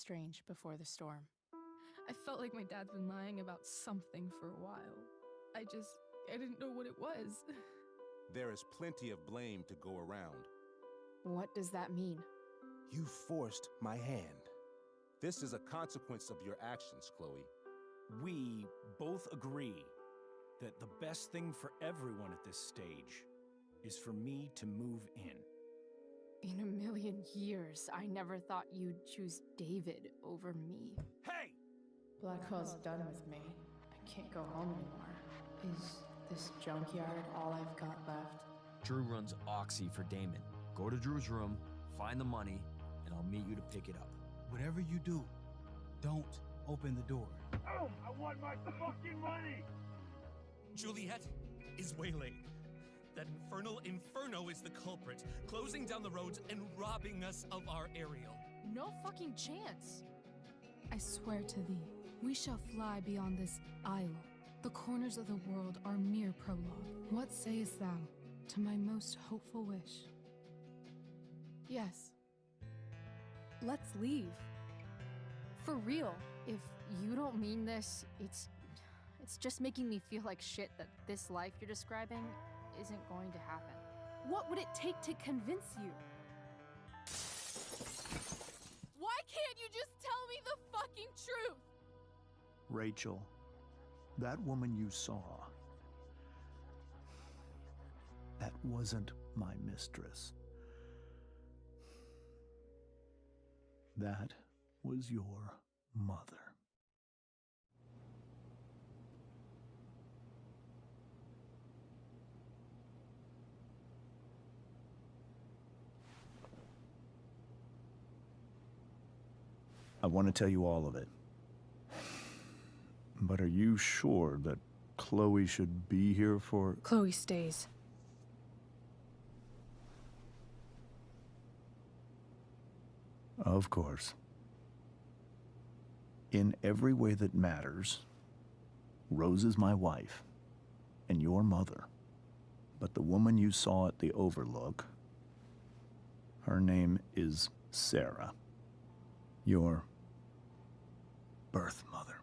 strange before the storm. I felt like my dad's been lying about something for a while. I didn't know what it was. There is plenty of blame to go around. What does that mean? You forced my hand. This is a consequence of your actions, Chloe. We both agree that the best thing for everyone at this stage is for me to move in. In a million years, I never thought you'd choose David over me. Hey! Blackwell's done with me. I can't go home anymore. Is this junkyard all I've got left? Drew runs Oxy for Damon. Go to Drew's room, find the money, and I'll meet you to pick it up. Whatever you do, don't open the door. Oh, I want my fucking money! Juliet is waylaid. That infernal Inferno is the culprit, closing down the roads and robbing us of our aerial. No fucking chance. I swear to thee, we shall fly beyond this isle. The corners of the world are mere prologue. What sayest thou to my most hopeful wish? Yes. Let's leave. For real. If you don't mean this, it's just making me feel like shit that this life you're describing isn't going to happen. What would it take to convince you? Why can't you just tell me the fucking truth? Rachel, that woman you saw, that wasn't my mistress. That was your mother. I want to tell you all of it. But are you sure that Chloe should be here for... Chloe stays. Of course. In every way that matters, Rose is my wife and your mother. But the woman you saw at the Overlook, her name is Sarah. Your birth mother.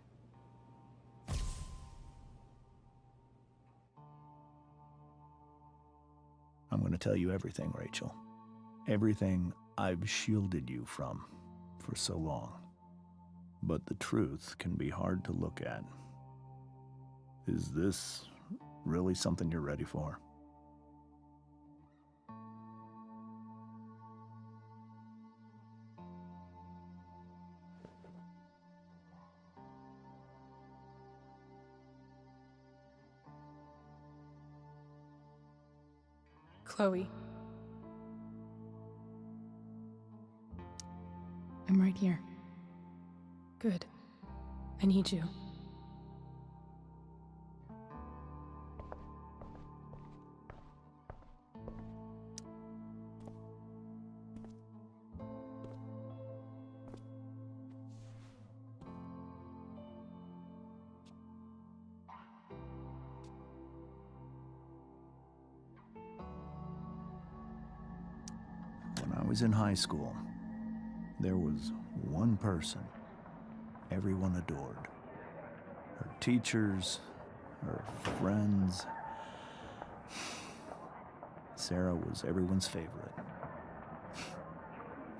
I'm going to tell you everything, Rachel. Everything I've shielded you from for so long. But the truth can be hard to look at. Is this really something you're ready for? Chloe. I'm right here. Good. I need you. When I was in high school, there was one person everyone adored. Her teachers, her friends. Sarah was everyone's favorite.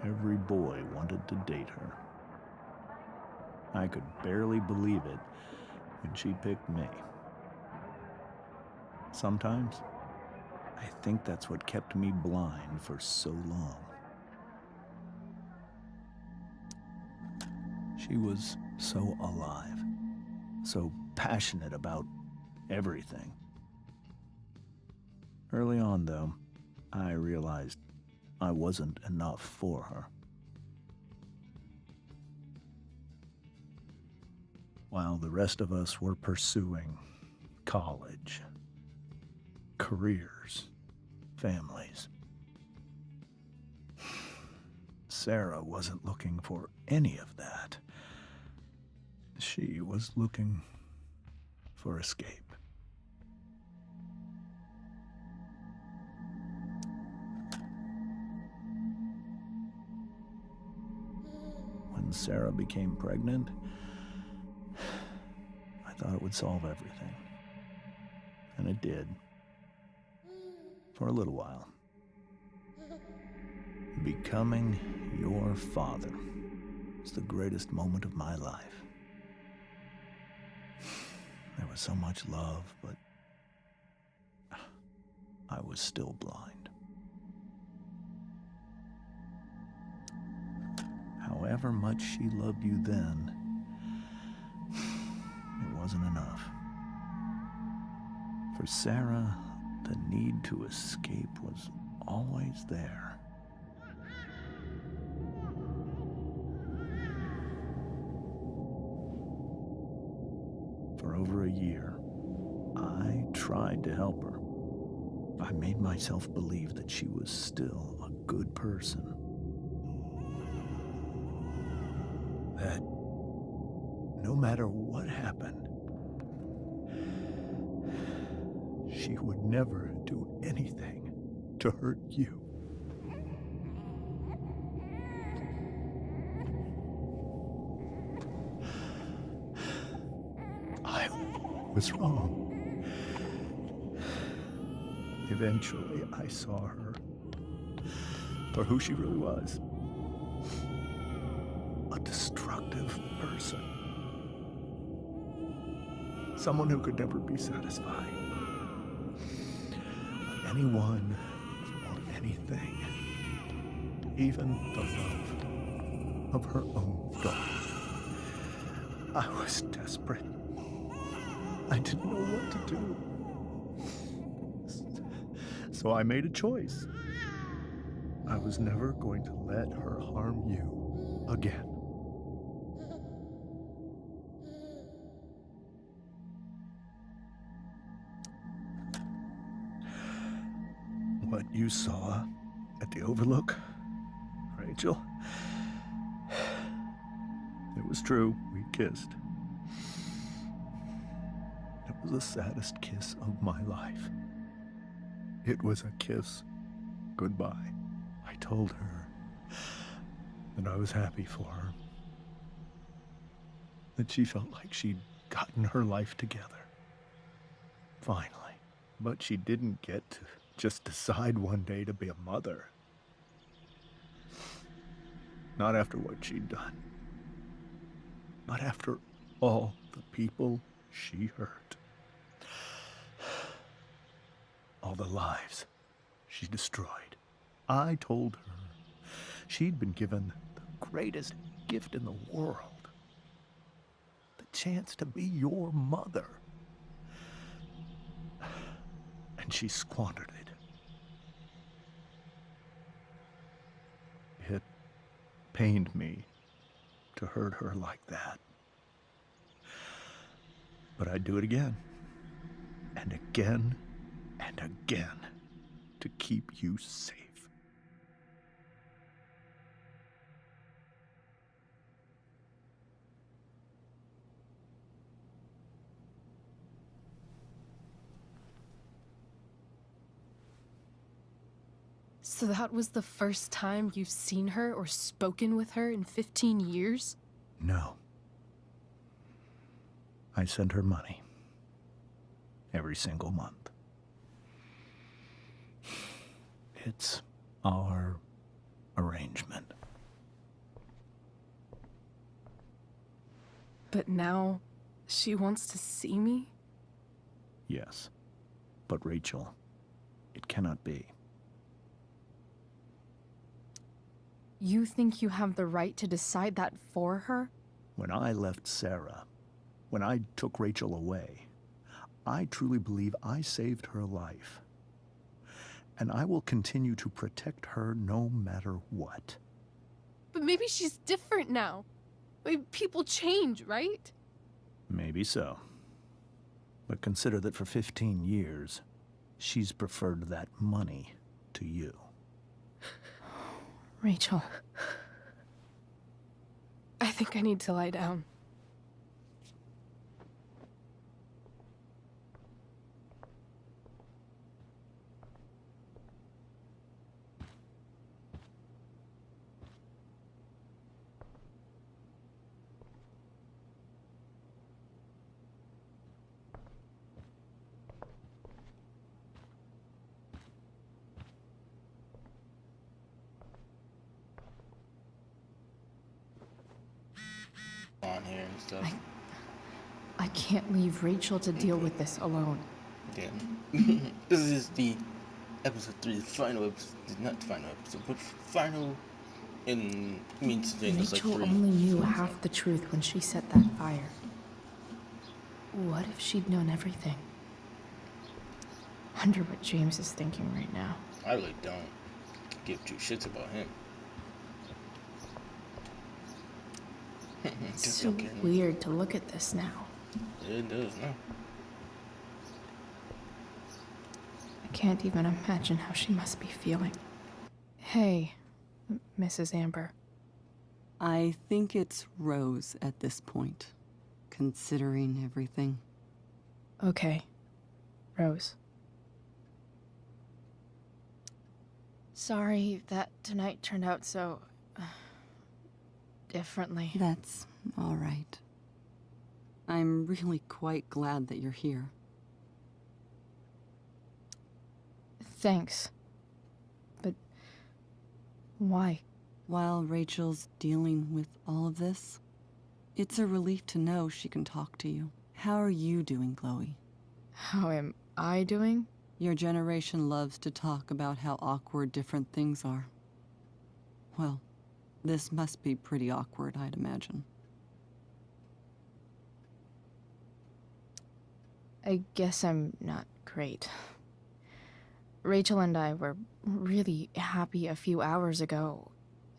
Every boy wanted to date her. I could barely believe it when she picked me. Sometimes, I think that's what kept me blind for so long. She was so alive, so passionate about everything. Early on, though, I realized I wasn't enough for her. While the rest of us were pursuing college, careers, families, Sarah wasn't looking for any of that. She was looking for escape. When when Sarah became pregnant, I thought it would solve everything. And it did. For a little while. Becoming your father was the greatest moment of my life. There was so much love, but I was still blind. However much she loved you then, it wasn't enough. For Sarah, the need to escape was always there. For over a year, I tried to help her. I made myself believe that she was still a good person. That no matter what happened, she would never do anything to hurt you. I was wrong. Eventually, I saw her for who she really was. A destructive person. Someone who could never be satisfied. With anyone or anything. Even the love of her own daughter. I was desperate. I didn't know what to do. So I made a choice. I was never going to let her harm you again. What you saw at the Overlook, Rachel, it was true. We kissed. It was the saddest kiss of my life. It was a kiss goodbye. I told her that I was happy for her. That she felt like she'd gotten her life together. Finally. But she didn't get to just decide one day to be a mother. Not after what she'd done. Not after all the people she hurt. All the lives she destroyed. I told her she'd been given the greatest gift in the world. The chance to be your mother. And she squandered it. It pained me to hurt her like that. But I'd do it again. And again. And again, to keep you safe. So that was the first time you've seen her or spoken with her in 15 years? No. I sent her money. Every single month. It's our arrangement. But now, she wants to see me? Yes. But Rachel, it cannot be. You think you have the right to decide that for her? When I left Sarah, when I took Rachel away, I truly believe I saved her life. And I will continue to protect her no matter what. But maybe she's different now. Maybe people change, right? Maybe so. But consider that for 15 years, she's preferred that money to you. Rachel. I think I need to lie down. tough. I can't leave Rachel to deal with this alone. Damn. This is the episode 3, the final episode, not the final episode, but final means it's like Rachel 3. only knew half the truth when she set that fire. What if she'd known everything? Wonder what James is thinking right now. I really don't give two shits about him. It's so weird to look at this now. It does, no. I can't even imagine how she must be feeling. Hey, Mrs. Amber. I think it's Rose at this point, considering everything. Okay, Rose. Sorry that tonight turned out so... differently. That's all right. I'm really quite glad that you're here. Thanks. But... why? While Rachel's dealing with all of this, it's a relief to know she can talk to you. How are you doing, Chloe? How am I doing? Your generation loves to talk about how awkward different things are. Well, this must be pretty awkward, I'd imagine. I guess I'm not great. Rachel and I were really happy a few hours ago,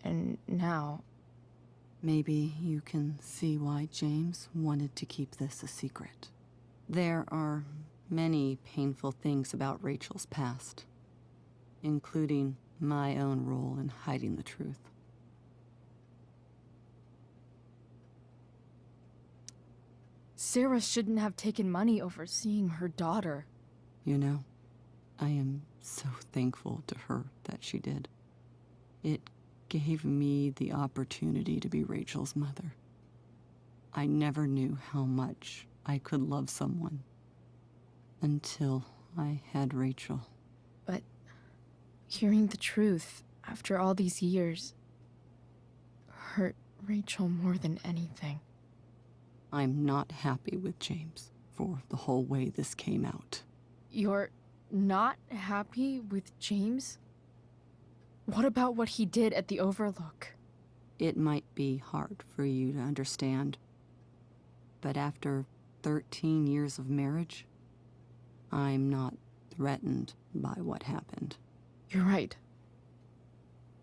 and now... Maybe you can see why James wanted to keep this a secret. There are many painful things about Rachel's past, including my own role in hiding the truth. Sarah shouldn't have taken money over seeing her daughter. You know, I am so thankful to her that she did. It gave me the opportunity to be Rachel's mother. I never knew how much I could love someone until I had Rachel. But hearing the truth after all these years hurt Rachel more than anything. I'm not happy with James for the whole way this came out. You're not happy with James? What about what he did at the Overlook? It might be hard for you to understand, but after 13 years of marriage, I'm not threatened by what happened. You're right.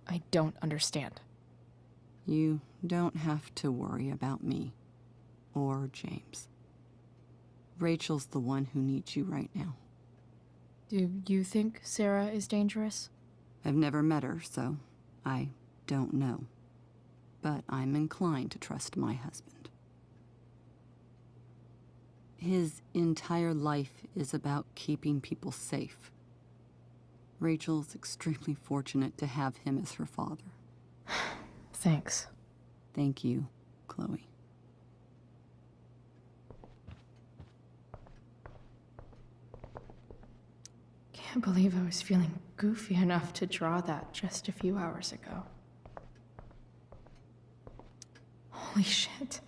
I don't understand. You don't have to worry about me or James. Rachel's the one who needs you right now. Do you think Sarah is dangerous? I've never met her, so I don't know. But I'm inclined to trust my husband. His entire life is about keeping people safe. Rachel's extremely fortunate to have him as her father. Thanks. Thank you, Chloe. Can't believe I was feeling goofy enough to draw that just a few hours ago. Holy shit.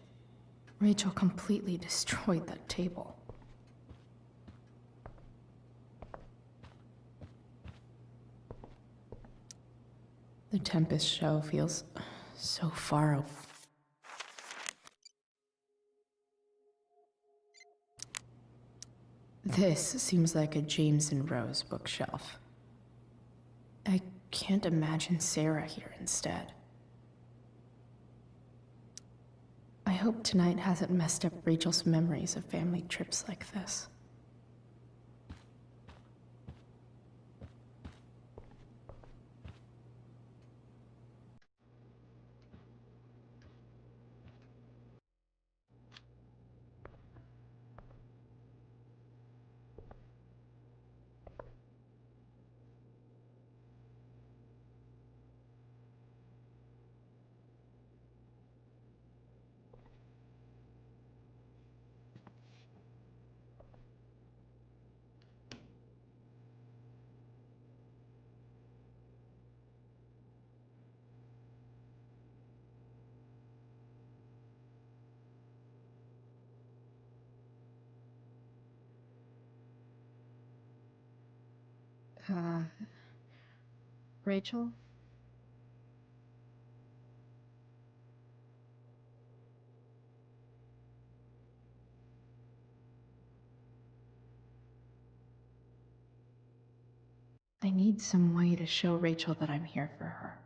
Rachel completely destroyed that table. The Tempest show feels so far away. This seems like a James and Rose bookshelf. I can't imagine Sarah here instead. I hope tonight hasn't messed up Rachel's memories of family trips like this. Rachel? I need some way to show Rachel that I'm here for her.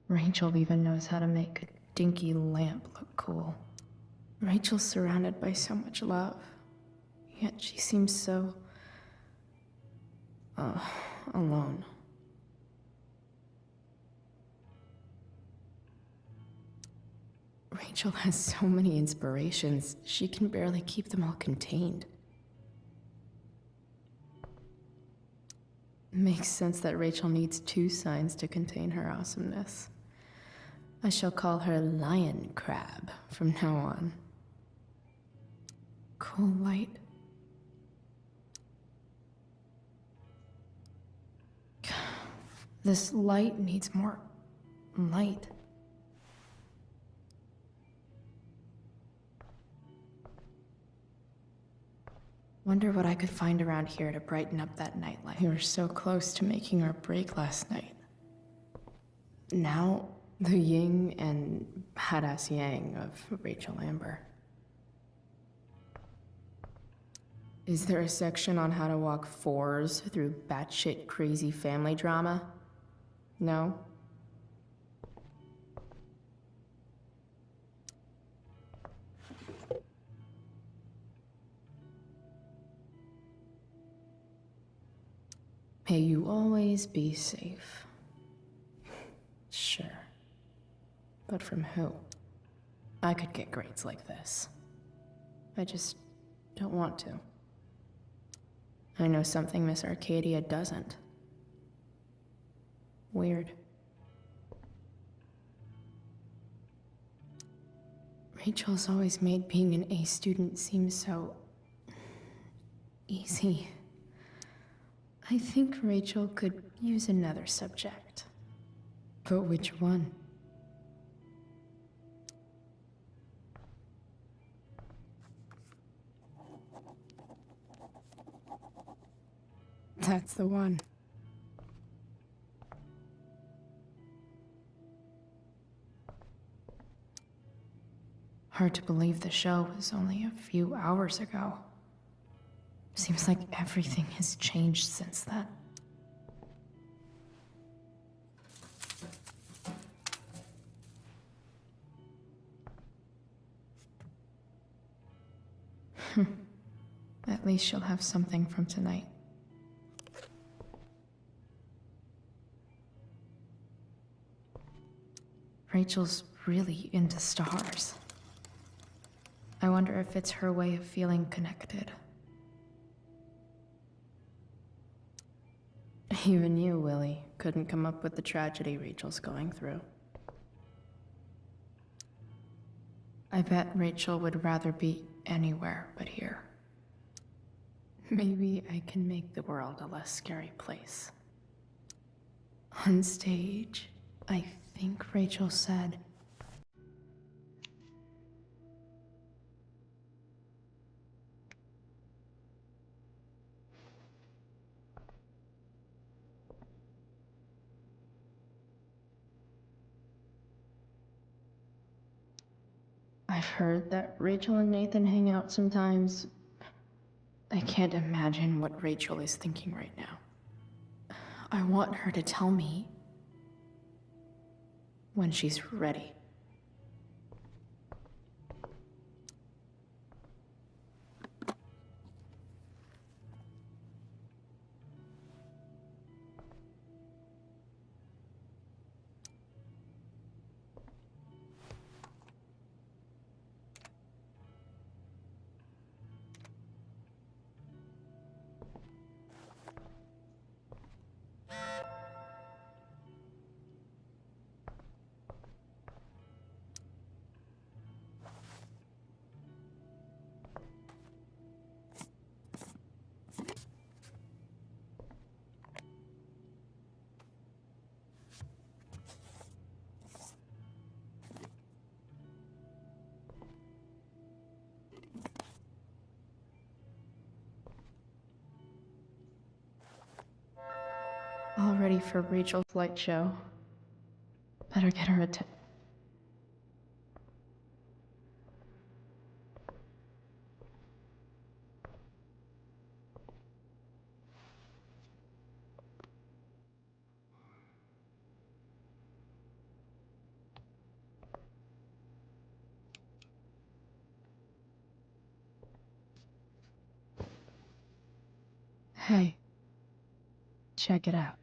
Rachel even knows how to make a dinky lamp look cool. Rachel's surrounded by so much love, yet she seems so... alone. Rachel has so many inspirations, she can barely keep them all contained. Makes sense that Rachel needs 2 signs to contain her awesomeness. I shall call her Lion Crab from now on. Cool light. This light needs more light. Wonder what I could find around here to brighten up that nightlight. We were so close to making our break last night. Now, the yin and badass yang of Rachel Amber. Is there a section on how to walk 4s through batshit crazy family drama? No? May you always be safe. Sure. But from who? I could get grades like this. I just don't want to. I know something Miss Arcadia doesn't. Weird. Rachel's always made being an A student seem so... easy. I think Rachel could use another subject. But which one? That's the one. Hard to believe the show was only a few hours ago. Seems like everything has changed since then. At least she'll have something from tonight. Rachel's really into stars. I wonder if it's her way of feeling connected. Even you, Willie, couldn't come up with the tragedy Rachel's going through. I bet Rachel would rather be anywhere but here. Maybe I can make the world a less scary place. On stage, I think Rachel said, I've heard that Rachel and Nathan hang out sometimes. I can't imagine what Rachel is thinking right now. I want her to tell me when she's ready. All ready for Rachel's light show. Better get her attention. Hey, check it out.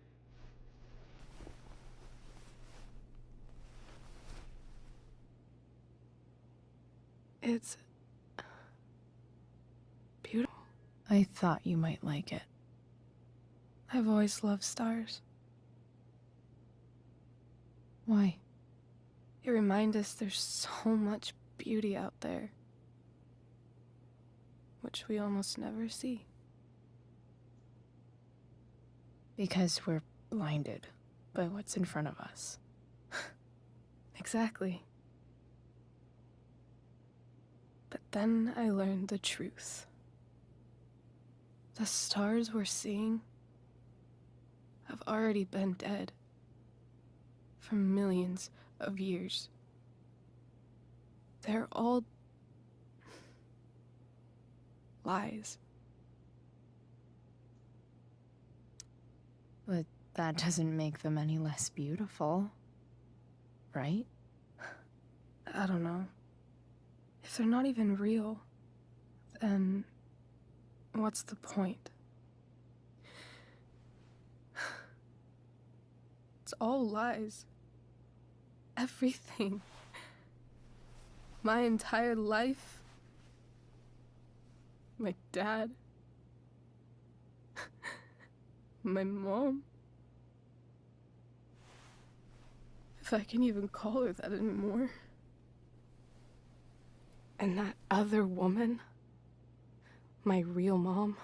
It's beautiful. I thought you might like it. I've always loved stars. Why? They remind us there's so much beauty out there, which we almost never see. Because we're blinded by what's in front of us. Exactly. But then I learned the truth. The stars we're seeing have already been dead for millions of years. They're all lies. But that doesn't make them any less beautiful, right? I don't know. If they're not even real, then what's the point? It's all lies. Everything. My entire life. My dad. My mom. If I can even call her that anymore. And that other woman, my real mom,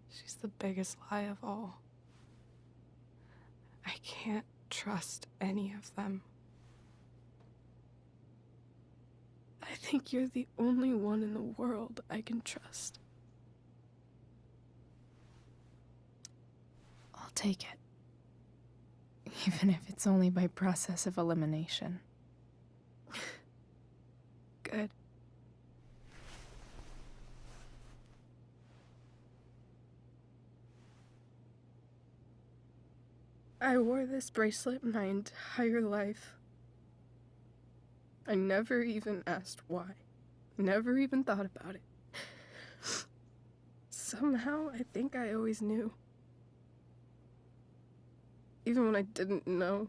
she's the biggest lie of all. I can't trust any of them. I think you're the only one in the world I can trust. I'll take it. Even if it's only by process of elimination. Good. I wore this bracelet my entire life. I never even asked why. Never even thought about it. Somehow, I think I always knew. Even when I didn't know.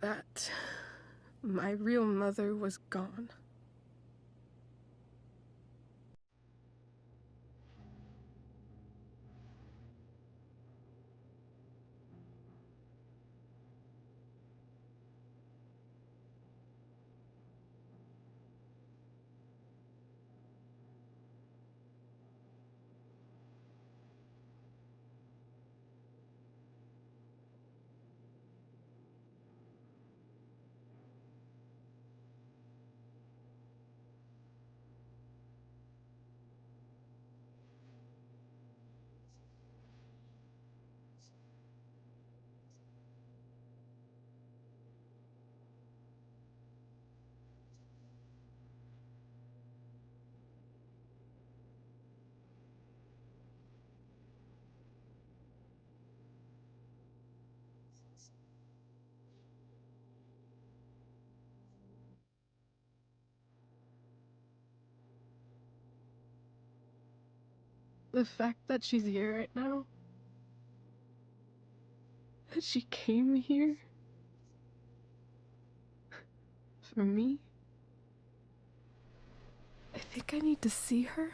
That my real mother was gone. The fact that she's here right now, that she came here for me, I think I need to see her.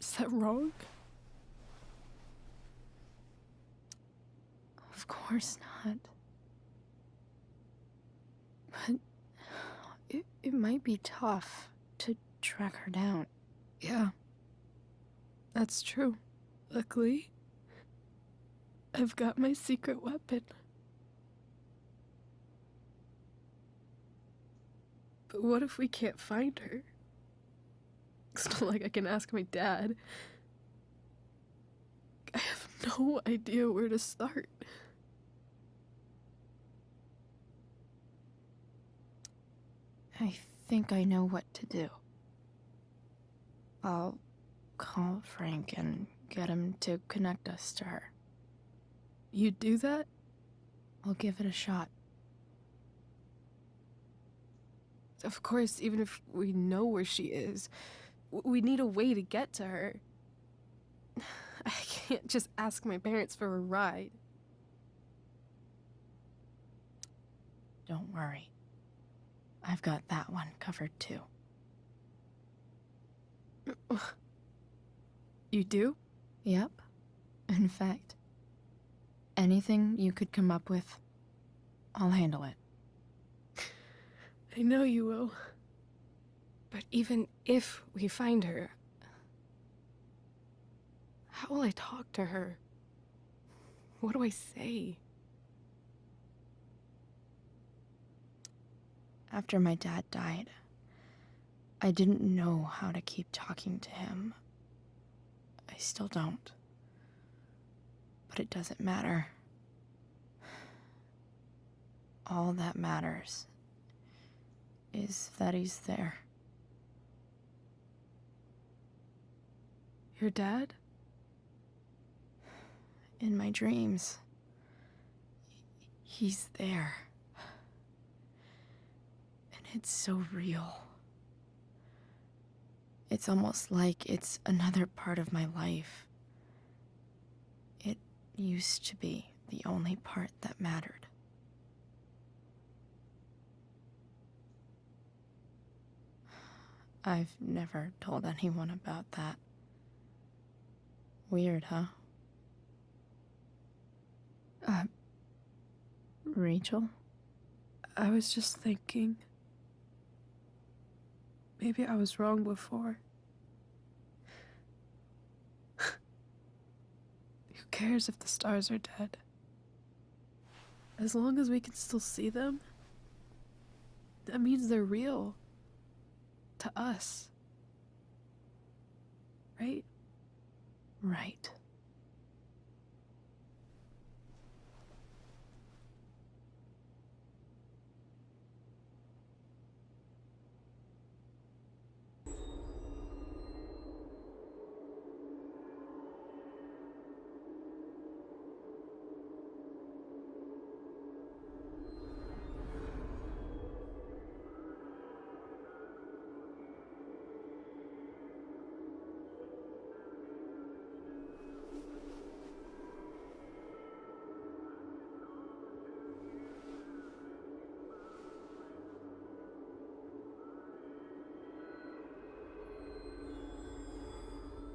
Is that wrong? Of course not. But it might be tough to track her down. Yeah, that's true. Luckily, I've got my secret weapon. But what if we can't find her? It's not like I can ask my dad. I have no idea where to start. I think I know what to do. I'll call Frank and get him to connect us to her. You'd do that? I'll give it a shot. Of course, even if we know where she is, we need a way to get to her. I can't just ask my parents for a ride. Don't worry. I've got that one covered too. You do? Yep. In fact, anything you could come up with, I'll handle it. I know you will. But even if we find her, how will I talk to her? What do I say? After my dad died, I didn't know how to keep talking to him. I still don't. But it doesn't matter. All that matters is that he's there. Your dad? In my dreams. He's there. And it's so real. It's almost like it's another part of my life. It used to be the only part that mattered. I've never told anyone about that. Weird, huh? Rachel? I was just thinking. Maybe I was wrong before. Who cares if the stars are dead? As long as we can still see them, that means they're real. To us. Right? Right.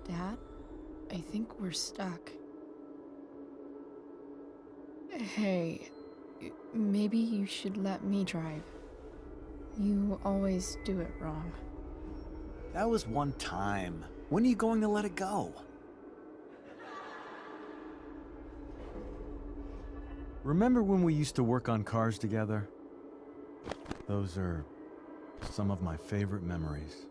Dad, I think we're stuck. Hey, maybe you should let me drive. You always do it wrong. That was one time. When are you going to let it go? Remember when we used to work on cars together? Those are some of my favorite memories.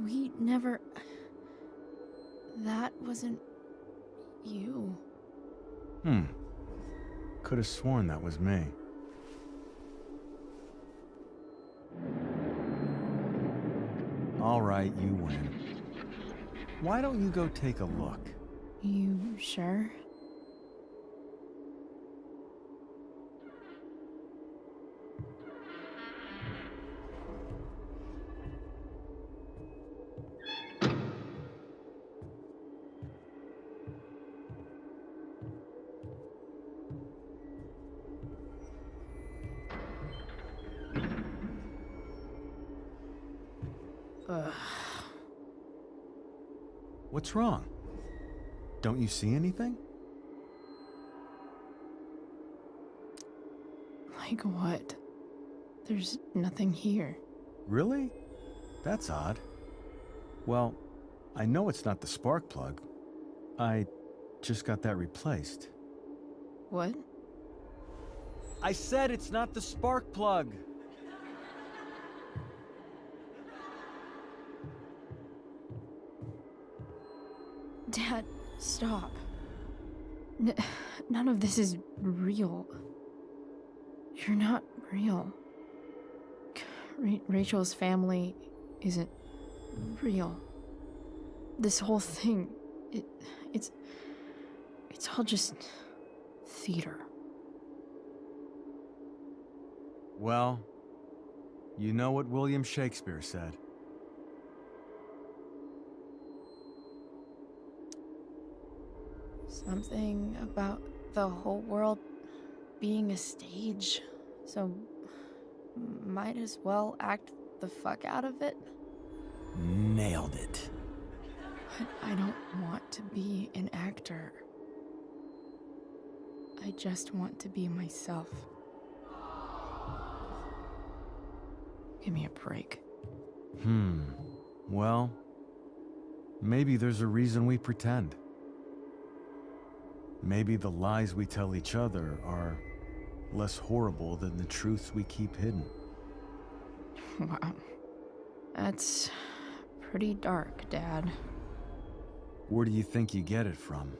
We never... That wasn't... you. Could have sworn that was me. All right, you win. Why don't you go take a look? You sure? What's wrong? Don't you see anything? Like what? There's nothing here. Really? That's odd. Well, I know it's not the spark plug. I just got that replaced. What? I said it's not the spark plug. Dad, stop. None of this is real. You're not real. Rachel's family isn't real. This whole thing, it's all just theater. Well, you know what William Shakespeare said. Something about the whole world being a stage, so might as well act the fuck out of it. Nailed it. But I don't want to be an actor. I just want to be myself. Give me a break. Well, maybe there's a reason we pretend. Maybe the lies we tell each other are less horrible than the truths we keep hidden. Wow. That's pretty dark, Dad. Where do you think you get it from?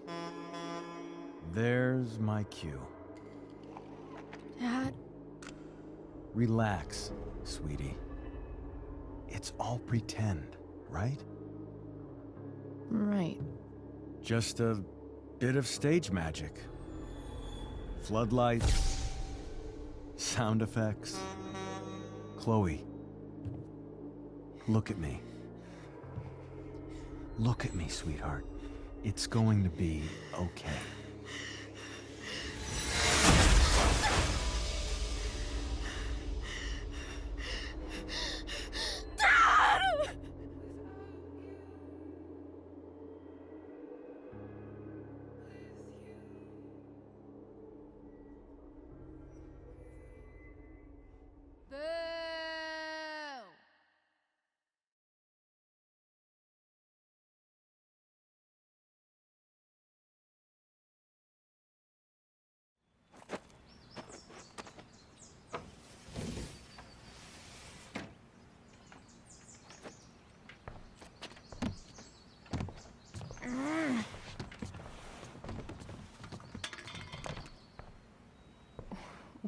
There's my cue. Dad? Relax, sweetie. It's all pretend, right? Right. Just a bit of stage magic. Floodlights, sound effects. Chloe, look at me. Look at me, sweetheart. It's going to be okay.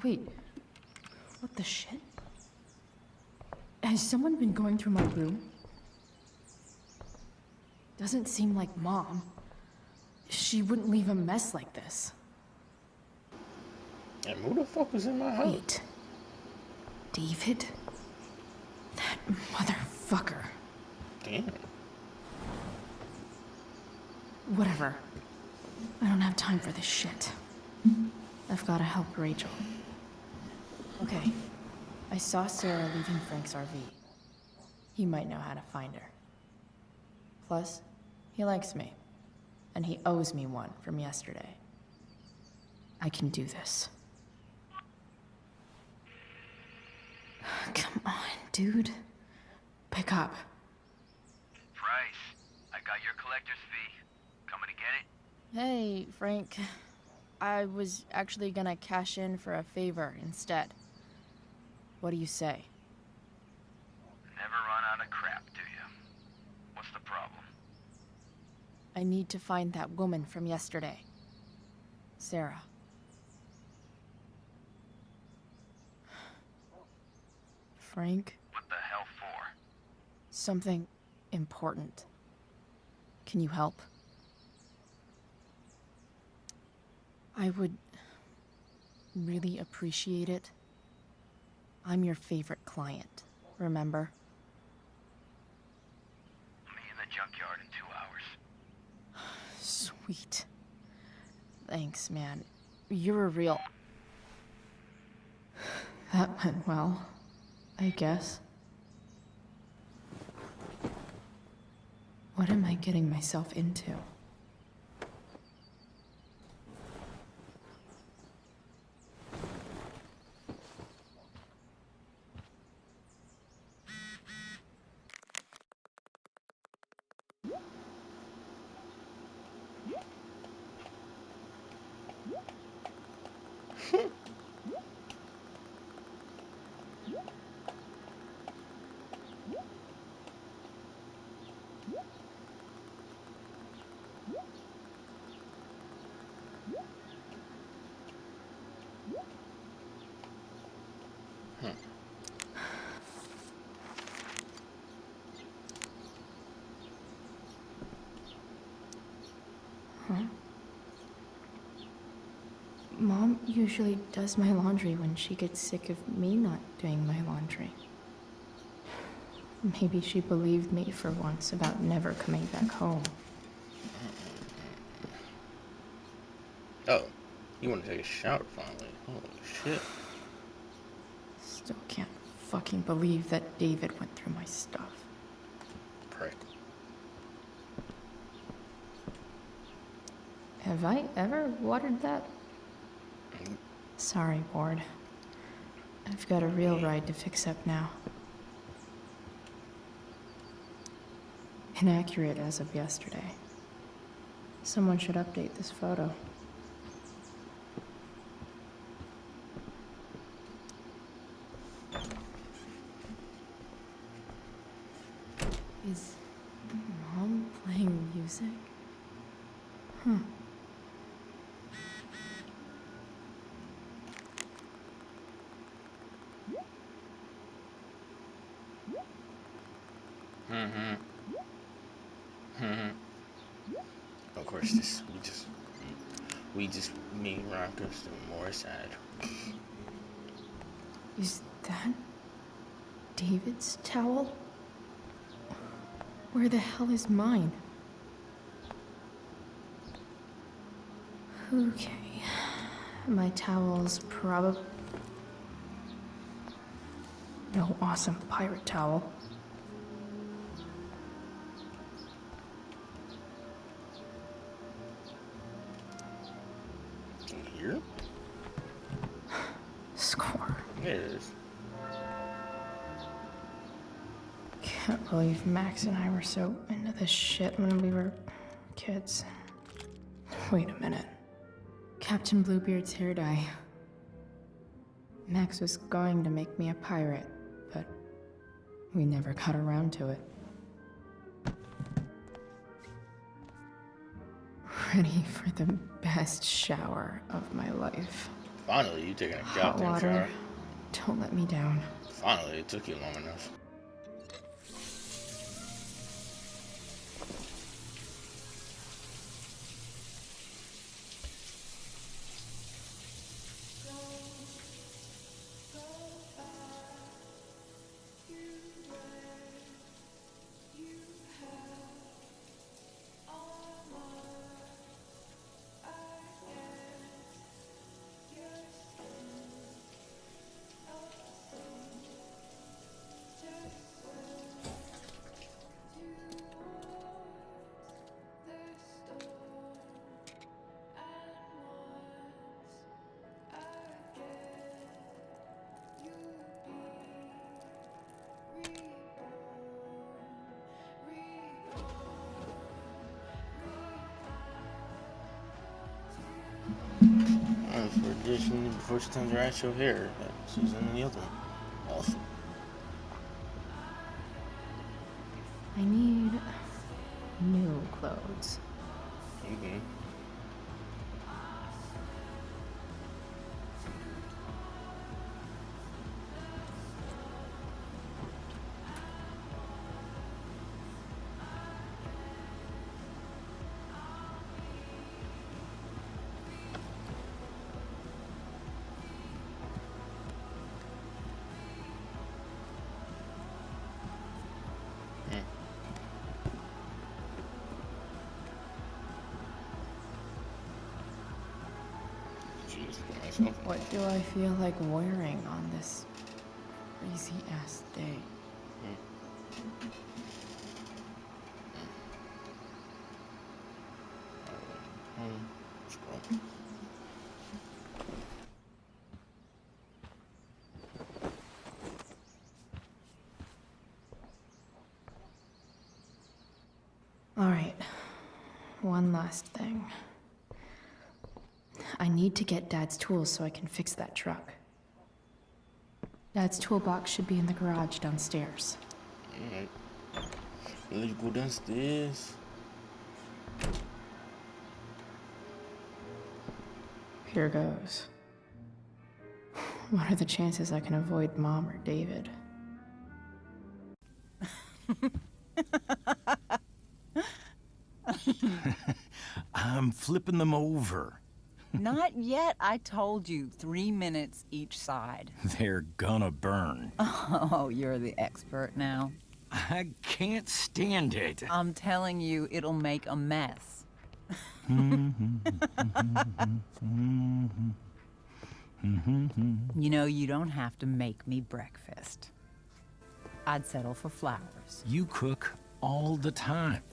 Wait, what the shit? Has someone been going through my room? Doesn't seem like Mom. She wouldn't leave a mess like this. And who the fuck was in my house? Wait. David? That motherfucker. Damn. Whatever. I don't have time for this shit. I've gotta help Rachel. Okay. I saw Sarah leaving Frank's RV. He might know how to find her. Plus, he likes me. And he owes me one from yesterday. I can do this. Come on, dude. Pick up. Price, I got your collector's fee. Coming to get it? Hey, Frank. I was actually gonna cash in for a favor instead. What do you say? Never run out of crap, do you? What's the problem? I need to find that woman from yesterday. Sarah. Frank? What the hell for? Something important. Can you help? I would really appreciate it. I'm your favorite client, remember? Meet in the junkyard in 2 hours. Sweet. Thanks, man. You're a real... That went well, I guess. What am I getting myself into? Huh? Mom usually does my laundry when she gets sick of me not doing my laundry. Maybe she believed me for once about never coming back home. Oh, you want to take a shower finally? Holy shit. Still can't fucking believe that David went through my stuff. Prick. Have I ever watered that? Sorry, Ward. I've got a real ride to fix up now. Inaccurate as of yesterday. Someone should update this photo. Is Mom playing music? Huh. Of course, we just made Rockers more sad. Is that David's towel? Where the hell is mine? Okay. My towel's probably... No awesome pirate towel. Here? Score. It is. Can't believe Max and I were so into this shit when we were kids. Wait a minute. Captain Bluebeard's hair dye. Max was going to make me a pirate, but we never got around to it. Ready for the best shower of my life. Finally, you taking a Hot goddamn water. shower. Don't let me down. Finally, it took you long enough. For addition, before she turns her actual hair, Susan and the other one. Awesome. I need new clothes. What do I feel like wearing on this crazy ass day? All right, one last thing. I need to get Dad's tools so I can fix that truck. Dad's toolbox should be in the garage downstairs. Let's go downstairs. Here goes. What are the chances I can avoid Mom or David? I'm flipping them over. Not yet. I told you, 3 minutes each side. They're gonna burn. Oh, you're the expert now. I can't stand it. I'm telling you, it'll make a mess. You know, you don't have to make me breakfast. I'd settle for flowers. You cook all the time.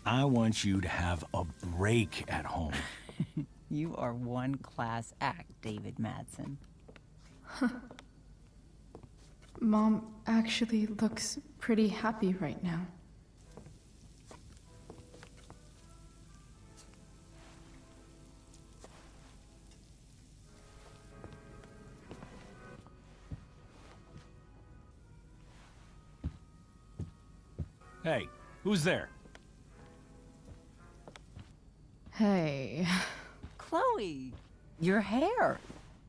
I want you to have a break at home. You are one class act, David Madsen. Mom actually looks pretty happy right now. Hey, who's there? Hey. Chloe, your hair.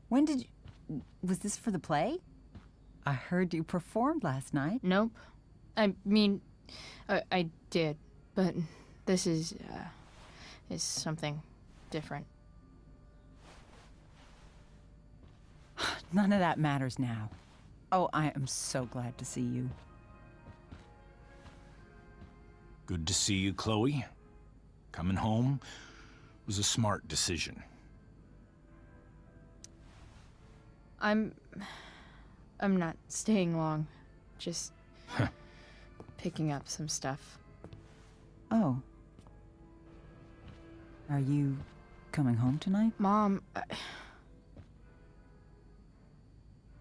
When did you... Was this for the play? I heard you performed last night. Nope. I mean, I did, but this is something different. None of that matters now. Oh, I am so glad to see you. Good to see you, Chloe. Coming home was a smart decision. I'm not staying long. Just picking up some stuff. Oh. Are you coming home tonight? Mom,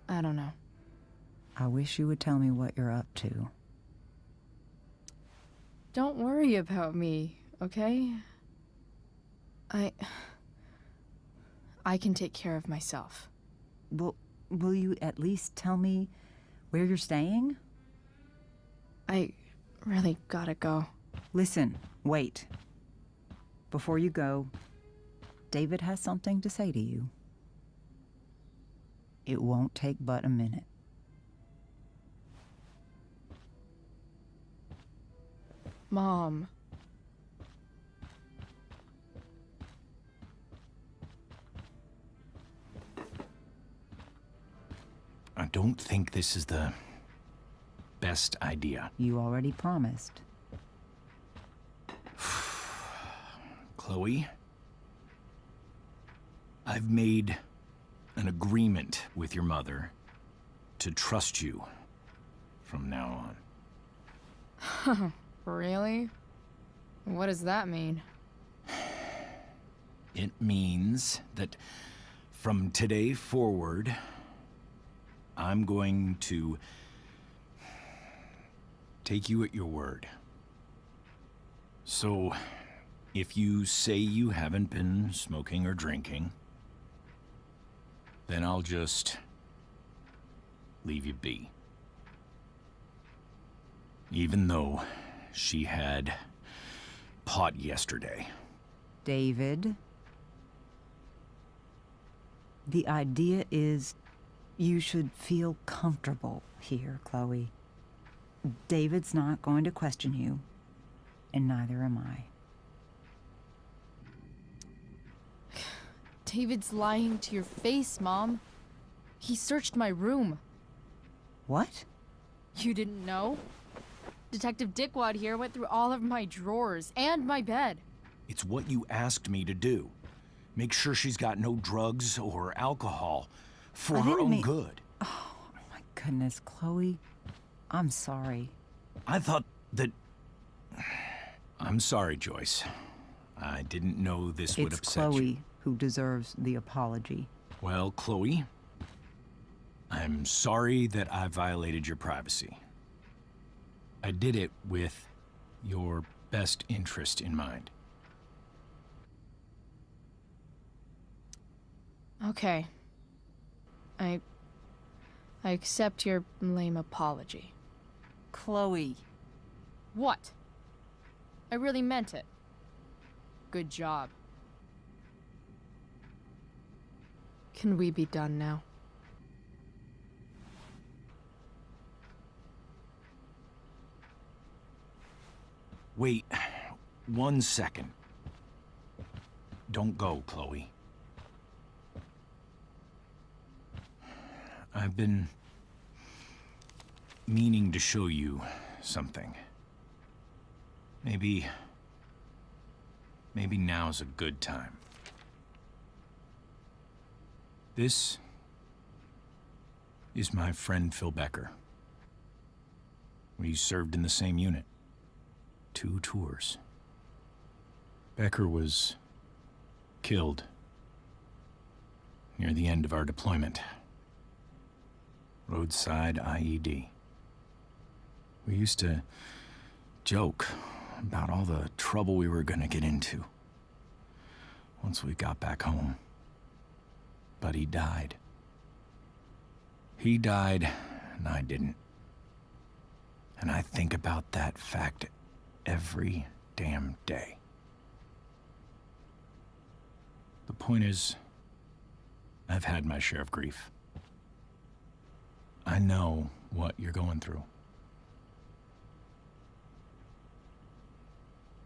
I don't know. I wish you would tell me what you're up to. Don't worry about me, okay? I can take care of myself. Will you at least tell me where you're staying? I really gotta go. Listen, wait. Before you go, David has something to say to you. It won't take but a minute. Mom. I don't think this is the best idea. You already promised. Chloe, I've made an agreement with your mother to trust you from now on. Really? What does that mean? It means that from today forward, I'm going to take you at your word. So, if you say you haven't been smoking or drinking, then I'll just leave you be. Even though she had pot yesterday. David, the idea is you should feel comfortable here, Chloe. David's not going to question you, and neither am I. David's lying to your face, Mom. He searched my room. What? You didn't know? Detective Dickwad here went through all of my drawers and my bed. It's what you asked me to do. Make sure she's got no drugs or alcohol for her own good. Oh, my goodness, Chloe. I'm sorry. I thought that... I'm sorry, Joyce. I didn't know this would upset you. It's Chloe who deserves the apology. Well, Chloe, I'm sorry that I violated your privacy. I did it with your best interest in mind. Okay. I accept your lame apology. Chloe, What? I really meant it. Good job. Can we be done now? Wait 1 second. Don't go, Chloe. I've been meaning to show you something. Maybe now's a good time. This is my friend Phil Becker. We served in the same unit. 2 tours. Becker was killed near the end of our deployment. Roadside IED. We used to joke about all the trouble we were gonna get into once we got back home. But he died. He died, and I didn't. And I think about that fact every damn day. The point is, I've had my share of grief. I know what you're going through.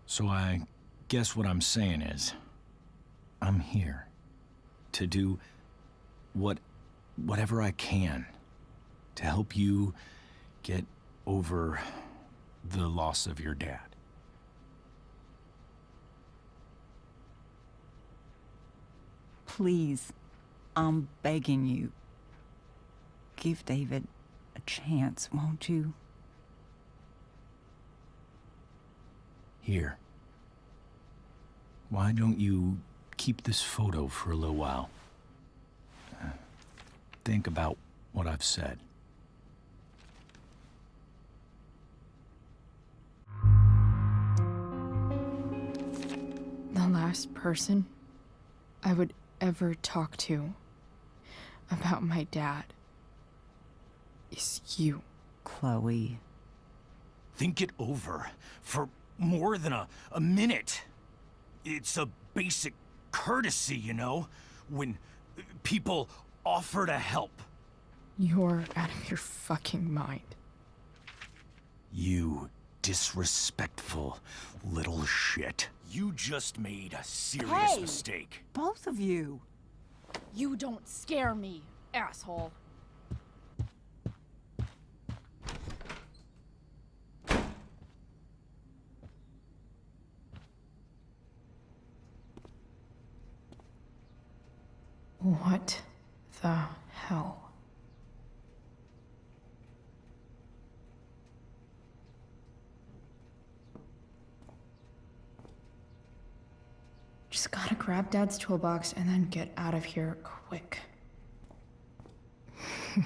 So I guess what I'm saying is, I'm here to do whatever I can to help you get over the loss of your dad. Please, I'm begging you. Give David a chance, won't you? Here. Why don't you keep this photo for a little while? Think about what I've said. The last person I would ever talk to about my dad is you. Chloe. Think it over for more than a minute. It's a basic courtesy, you know, when people offer to help. You're out of your fucking mind. You disrespectful little shit. You just made a serious mistake. Both of you. You don't scare me, asshole. What the hell? Just gotta grab Dad's toolbox and then get out of here quick.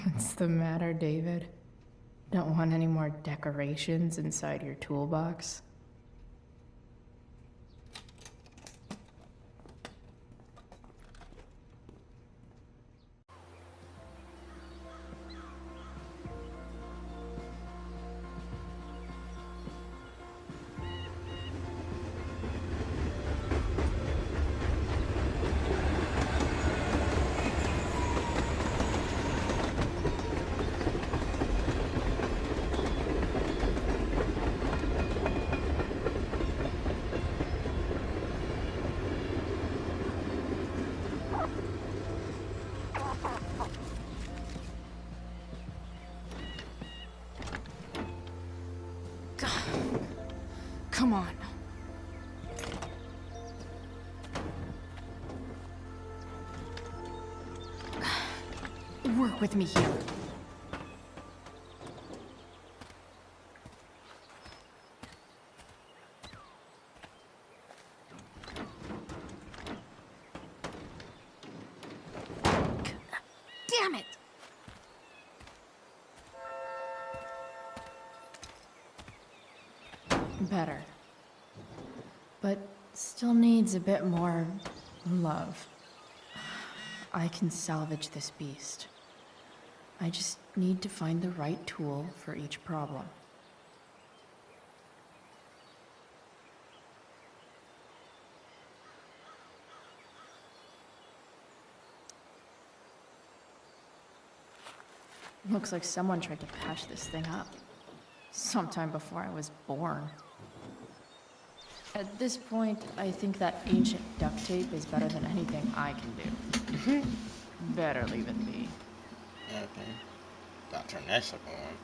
What's the matter, David? Don't want any more decorations inside your toolbox? Come on. Work with me here. Damn it! Better. But still needs a bit more love. I can salvage this beast. I just need to find the right tool for each problem. Looks like someone tried to patch this thing up. Sometime before I was born. At this point, I think that ancient duct tape is better than anything I can do. Better leave it be. Okay. Gotta turn that sucker on.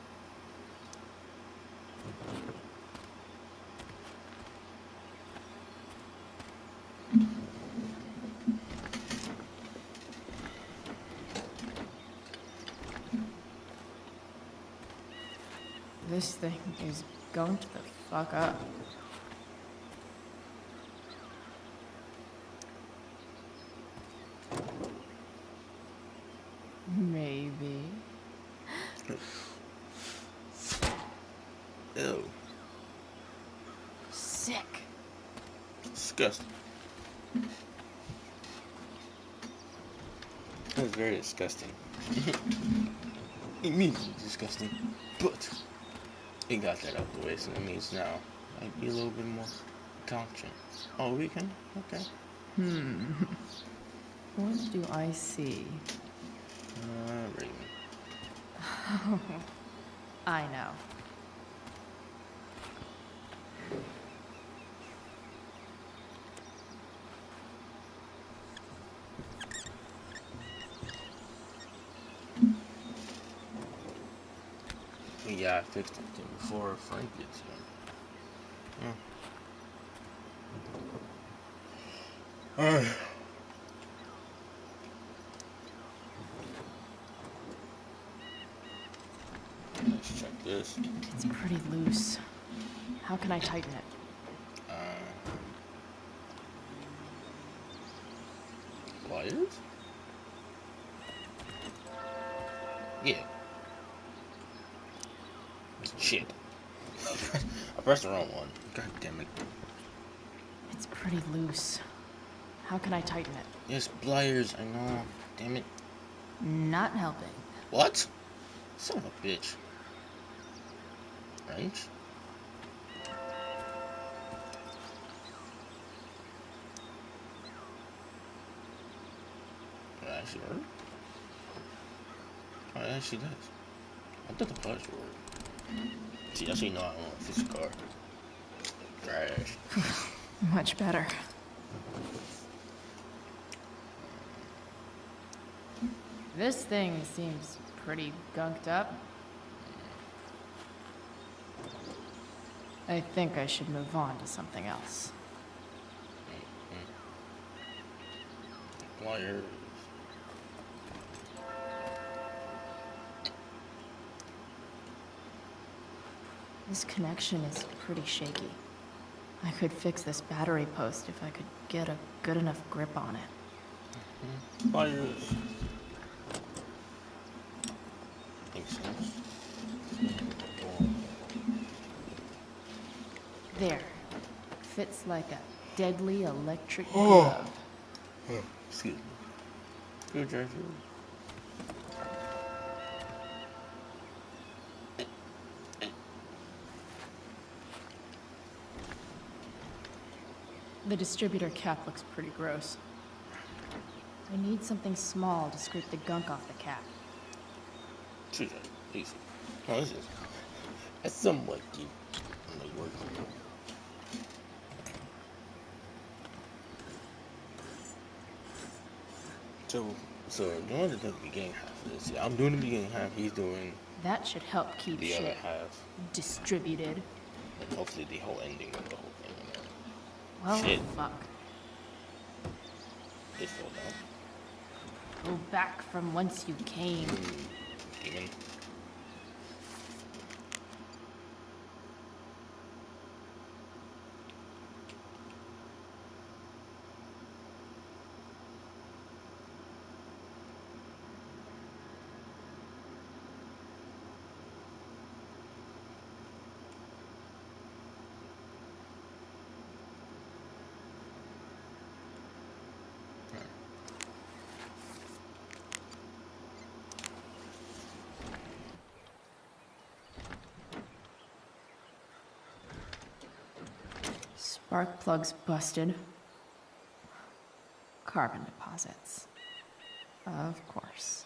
This thing is going to the fuck up. Maybe. Ew. Sick. Disgusting. That's very disgusting. Immediately disgusting. But it got that out the way, so that means now I'd be a little bit more confident. Oh, we can? Okay. What do I see? Raven. I know. Yeah, I fixed it before Frank gets here. Alright. Let's check this. It's pretty loose. How can I tighten it? Pliers? Yeah. Shit. I pressed the wrong one. God damn it. It's pretty loose. How can I tighten it? Yes, pliers, I know. Damn it. Not helping. What? Son of a bitch. Wrench? That actually work? Oh, it actually does. I thought the pliers would work. See, that's how you know I don't want to fix a car. Trash. Much better. This thing seems pretty gunked up. I think I should move on to something else. Pliers. This connection is pretty shaky. I could fix this battery post if I could get a good enough grip on it. Pliers. Makes sense. There. Fits like a deadly electric glove. Excuse me. Screwdriver. The distributor cap looks pretty gross. I need something small to scrape the gunk off the cap. Screwdriver. Easy. Oh, this is. That's somewhat deep. I'm like working. So in order to do the beginning half of this, yeah, I'm doing the beginning half, he's doing That should help keep the shit other half. distributed. And hopefully the whole ending of the whole thing. Well, Shit. fuck. It fell down. Go back from whence you came. Demon. Spark plugs busted. Carbon deposits. Of course.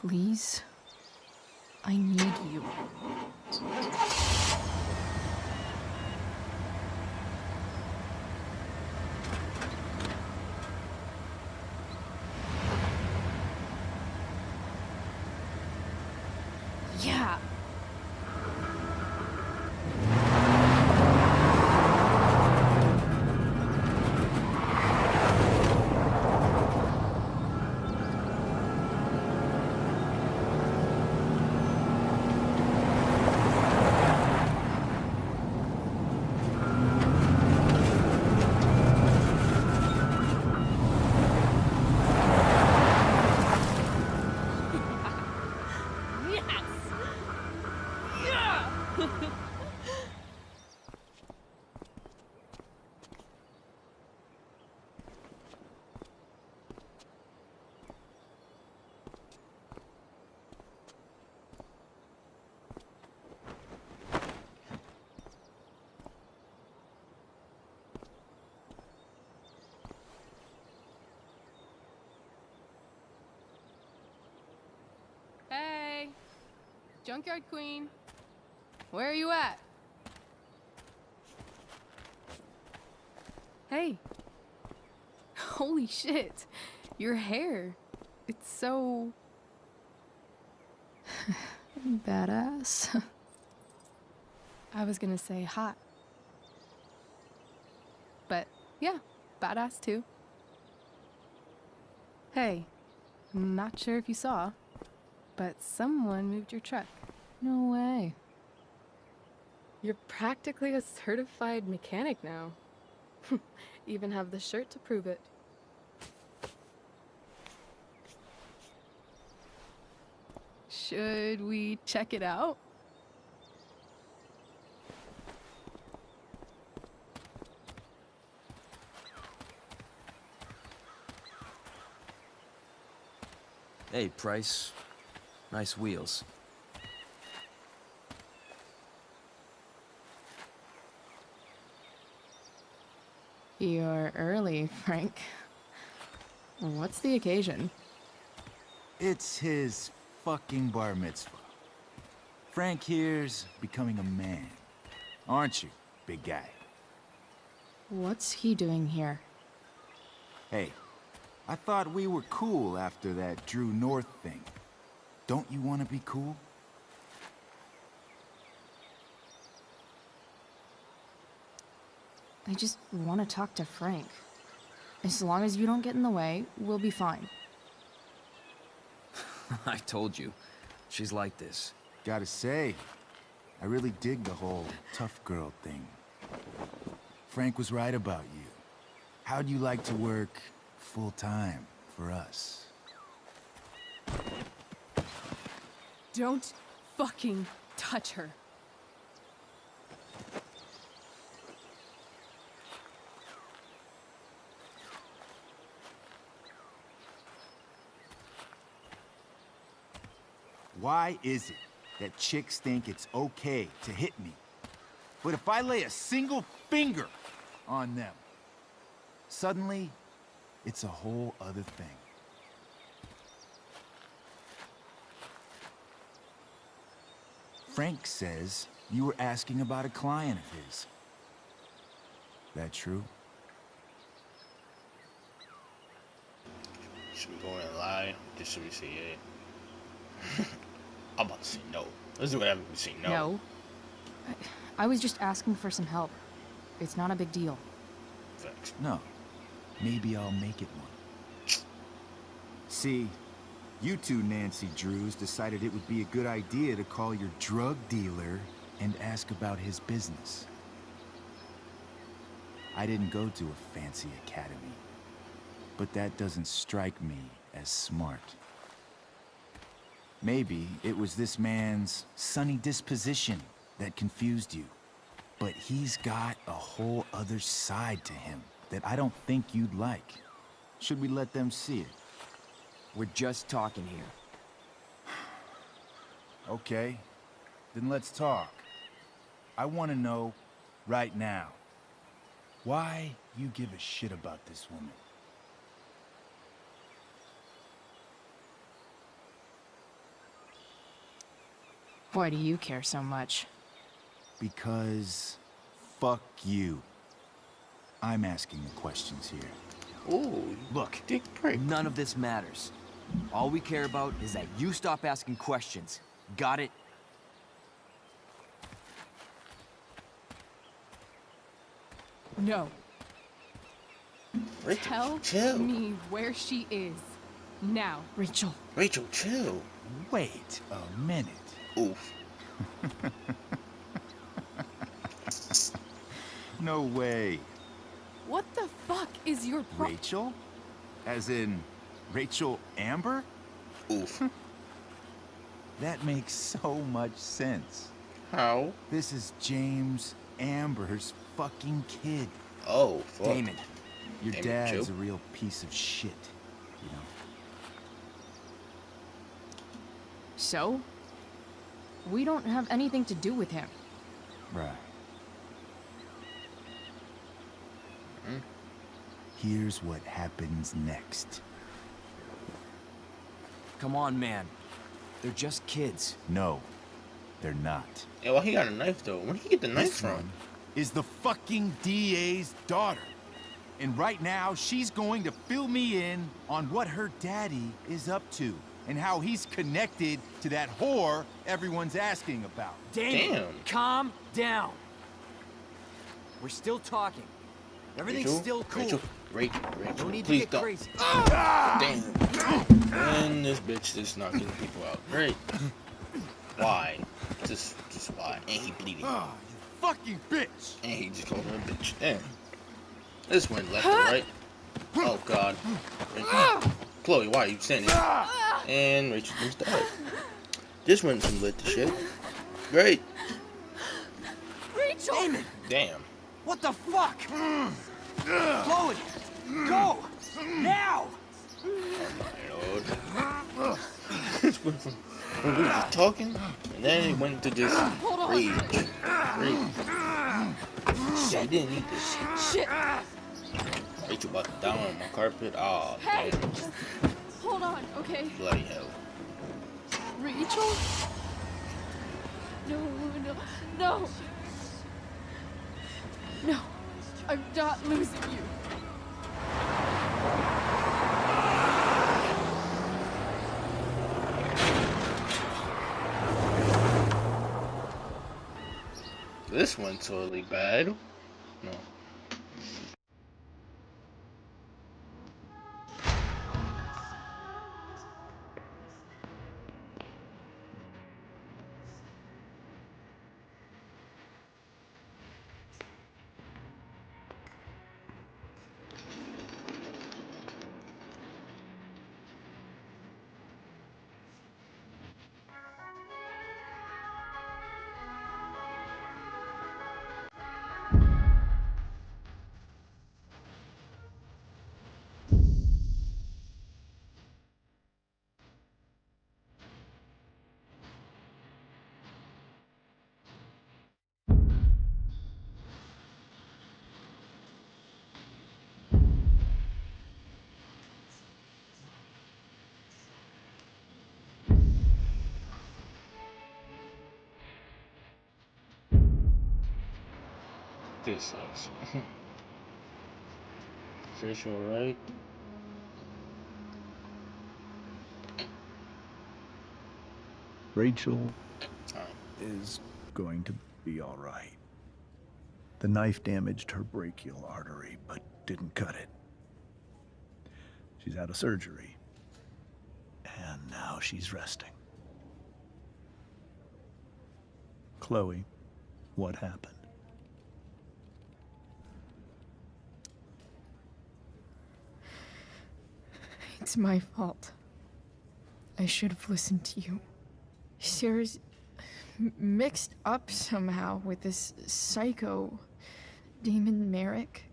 Please. I need you. Yeah. Hey, Junkyard Queen, where are you at? Hey. Holy shit, your hair. It's so... badass. I was gonna say hot. But yeah, badass too. Hey, not sure if you saw, but someone moved your truck. No way. You're practically a certified mechanic now. Even have the shirt to prove it. Should we check it out? Hey, Price. Nice wheels. You're early, Frank. What's the occasion? It's his fucking bar mitzvah. Frank here's becoming a man. Aren't you, big guy? What's he doing here? Hey, I thought we were cool after that Drew North thing. Don't you want to be cool? I just want to talk to Frank. As long as you don't get in the way, we'll be fine. I told you. She's like this. Gotta say, I really dig the whole tough girl thing. Frank was right about you. How'd you like to work full-time for us? Don't fucking touch her. Why is it that chicks think it's okay to hit me? But if I lay a single finger on them, suddenly, it's a whole other thing. Frank says you were asking about a client of his. That true? Should we go in and lie? Just should we say yeah? I'm about to say no. Let's do whatever we say no. No. I was just asking for some help. It's not a big deal. Thanks. No. Maybe I'll make it one. See, you two Nancy Drews decided it would be a good idea to call your drug dealer and ask about his business. I didn't go to a fancy academy, but that doesn't strike me as smart. Maybe it was this man's sunny disposition that confused you. But he's got a whole other side to him that I don't think you'd like. Should we let them see it? We're just talking here. Okay, then let's talk. I want to know, right now, why you give a shit about this woman. Why do you care so much? Because fuck you. I'm asking the questions here. Ooh, Look, dick prick. none of this matters. All we care about is that you stop asking questions. Got it? No. Rachel, Tell chill. me where she is. Now, Rachel. Rachel, chill. Wait a minute. Oof. No way. What the fuck is your Rachel? As in, Rachel Amber? Oof. That makes so much sense. How? This is James Amber's fucking kid. Oh, fuck. Damon, your Damon, dad's chill. a real piece of shit, you know? So? We don't have anything to do with him. Right. Here's what happens next. Come on, man. They're just kids. No, they're not. Yeah, well, he got a knife, though. Where did he get the knife This from? one is the fucking DA's daughter. And right now, she's going to fill me in on what her daddy is up to and how he's connected to that whore everyone's asking about. Damn. Calm down. We're still talking. Everything's Rachel? still cool. Rachel, No need to please get don't. crazy. Damn. And this bitch is knocking people out. Great. Why? Just why? And he bleeding. You fucking bitch! And he just called her a bitch. Damn. This went left or right. Oh god. Rachel. Chloe, why are you standing? And Rachel just died. This went from lit to shit. Great. Rachel! Damn. What the fuck? Chloe, go! Now! Lord. This went from when we were just talking, and then it went to just rage. Rage. Shit, I didn't need this. Shit! Rachel about to down on my carpet. Oh, Hey! damn. Just hold on, okay? Bloody hell. Rachel? No, no, no! No, I'm not losing you. This one's totally bad. No. This sucks. Fish alright. Rachel is going to be all right. The knife damaged her brachial artery, but didn't cut it. She's had a surgery, and now she's resting. Chloe, what happened? It's my fault. I should have listened to you. Sarah's mixed up somehow with this psycho Damon Merrick.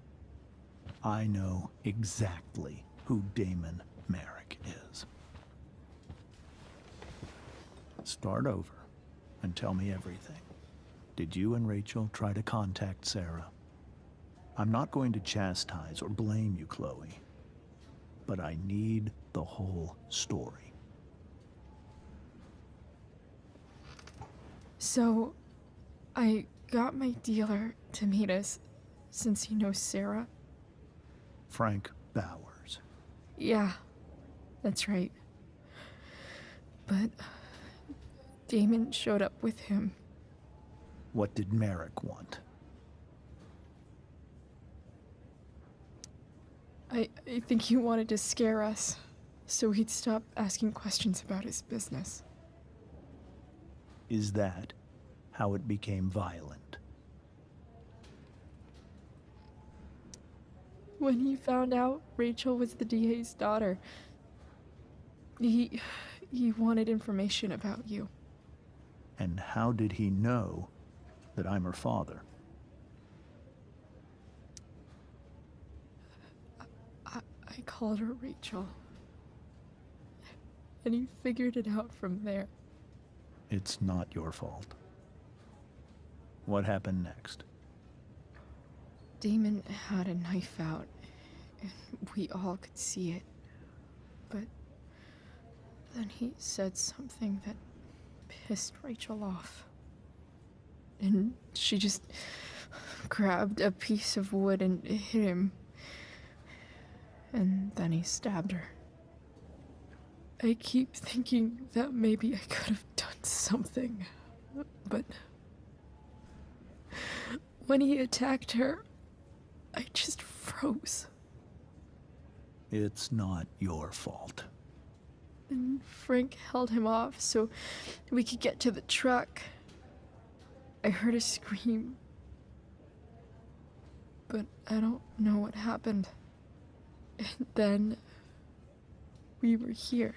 I know exactly who Damon Merrick is. Start over and tell me everything. Did you and Rachel try to contact Sarah? I'm not going to chastise or blame you, Chloe, but I need the whole story. So, I got my dealer to meet us, since he knows Sarah. Frank Bowers. Yeah, that's right. But Damon showed up with him. What did Merrick want? I think he wanted to scare us, so he'd stop asking questions about his business. Is that how it became violent? When he found out Rachel was the DA's daughter, he wanted information about you. And how did he know that I'm her father? I called her Rachel. And he figured it out from there. It's not your fault. What happened next? Damon had a knife out, and we all could see it. But then he said something that pissed Rachel off. And she just grabbed a piece of wood and hit him. And then he stabbed her. I keep thinking that maybe I could have done something, but when he attacked her, I just froze. It's not your fault. And Frank held him off so we could get to the truck. I heard a scream, but I don't know what happened. And then we were here.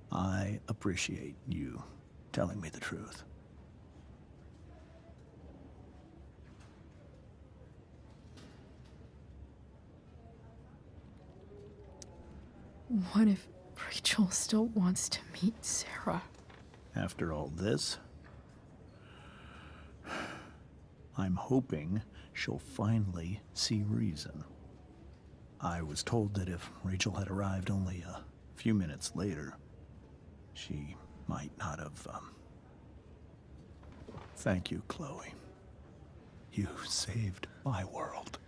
I appreciate you telling me the truth. What if Rachel still wants to meet Sarah? After all this, I'm hoping she'll finally see reason. I was told that if Rachel had arrived only a few minutes later, she might not have, Thank you, Chloe. You saved my world.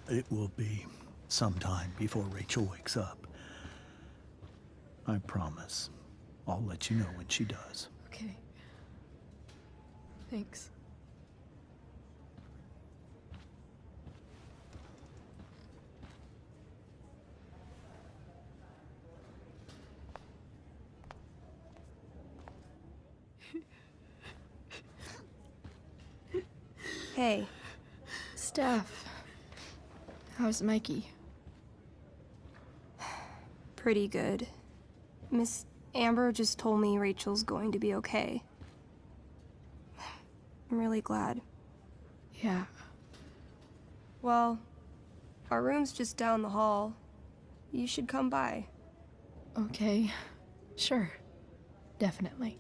It will be some time before Rachel wakes up. I promise. I'll let you know when she does. Okay. Thanks. Hey. Steph. How's Mikey? Pretty good. Miss Amber just told me Rachel's going to be okay. I'm really glad. Yeah. Well, our room's just down the hall. You should come by. Okay. Sure. Definitely.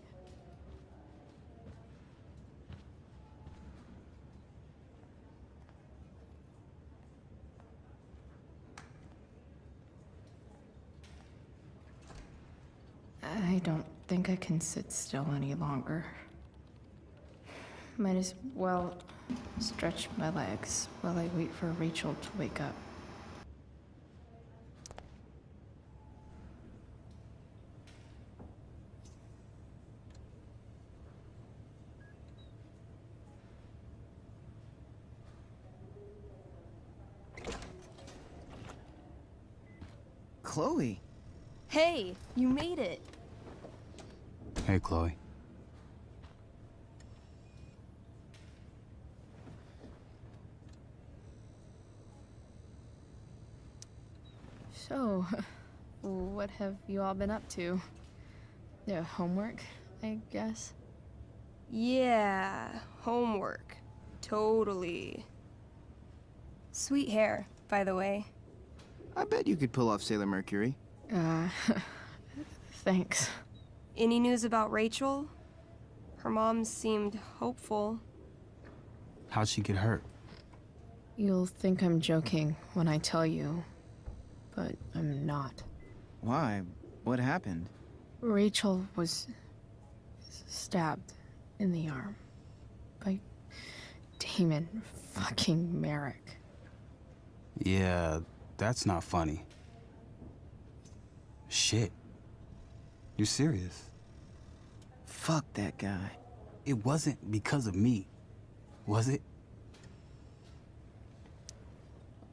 I don't think I can sit still any longer. Might as well stretch my legs while I wait for Rachel to wake up. Chloe! Hey, you made it. Hey, Chloe. So, what have you all been up to? Yeah, homework, I guess? Yeah, homework. Totally. Sweet hair, by the way. I bet you could pull off Sailor Mercury. Thanks. Any news about Rachel? Her mom seemed hopeful. How'd she get hurt? You'll think I'm joking when I tell you, but I'm not. Why? What happened? Rachel was stabbed in the arm by Damon fucking Merrick. Yeah, that's not funny. Shit. You serious? Fuck that guy. It wasn't because of me, was it?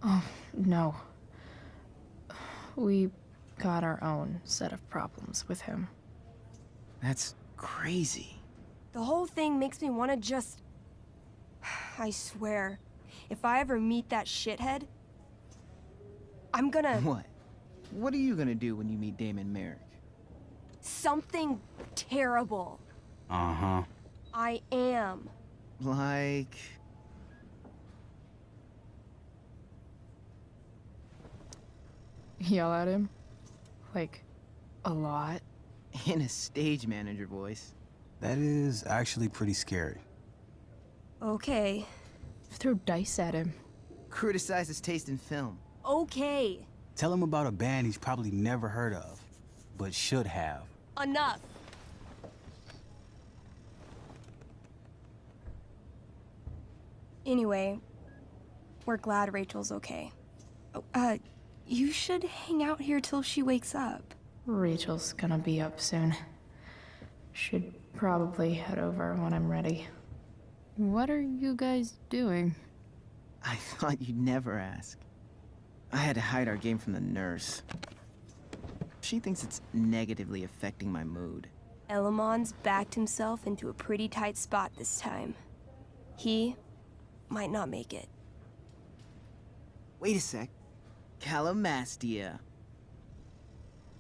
Oh, no. We got our own set of problems with him. That's crazy. The whole thing makes me want to just... I swear, if I ever meet that shithead, I'm gonna... What? What are you gonna do when you meet Damon Merrick? Something terrible. Uh-huh. I am. Like... Yell at him? Like, a lot? In a stage manager voice. That is actually pretty scary. Okay. Throw dice at him. Criticize his taste in film. Okay. Tell him about a band he's probably never heard of, but should have. Enough. Anyway, we're glad Rachel's okay. Oh, you should hang out here till she wakes up. Rachel's gonna be up soon. Should probably head over when I'm ready. What are you guys doing? I thought you'd never ask. I had to hide our game from the nurse. She thinks it's negatively affecting my mood. Elamon's backed himself into a pretty tight spot this time. He might not make it. Wait a sec. Calamastia.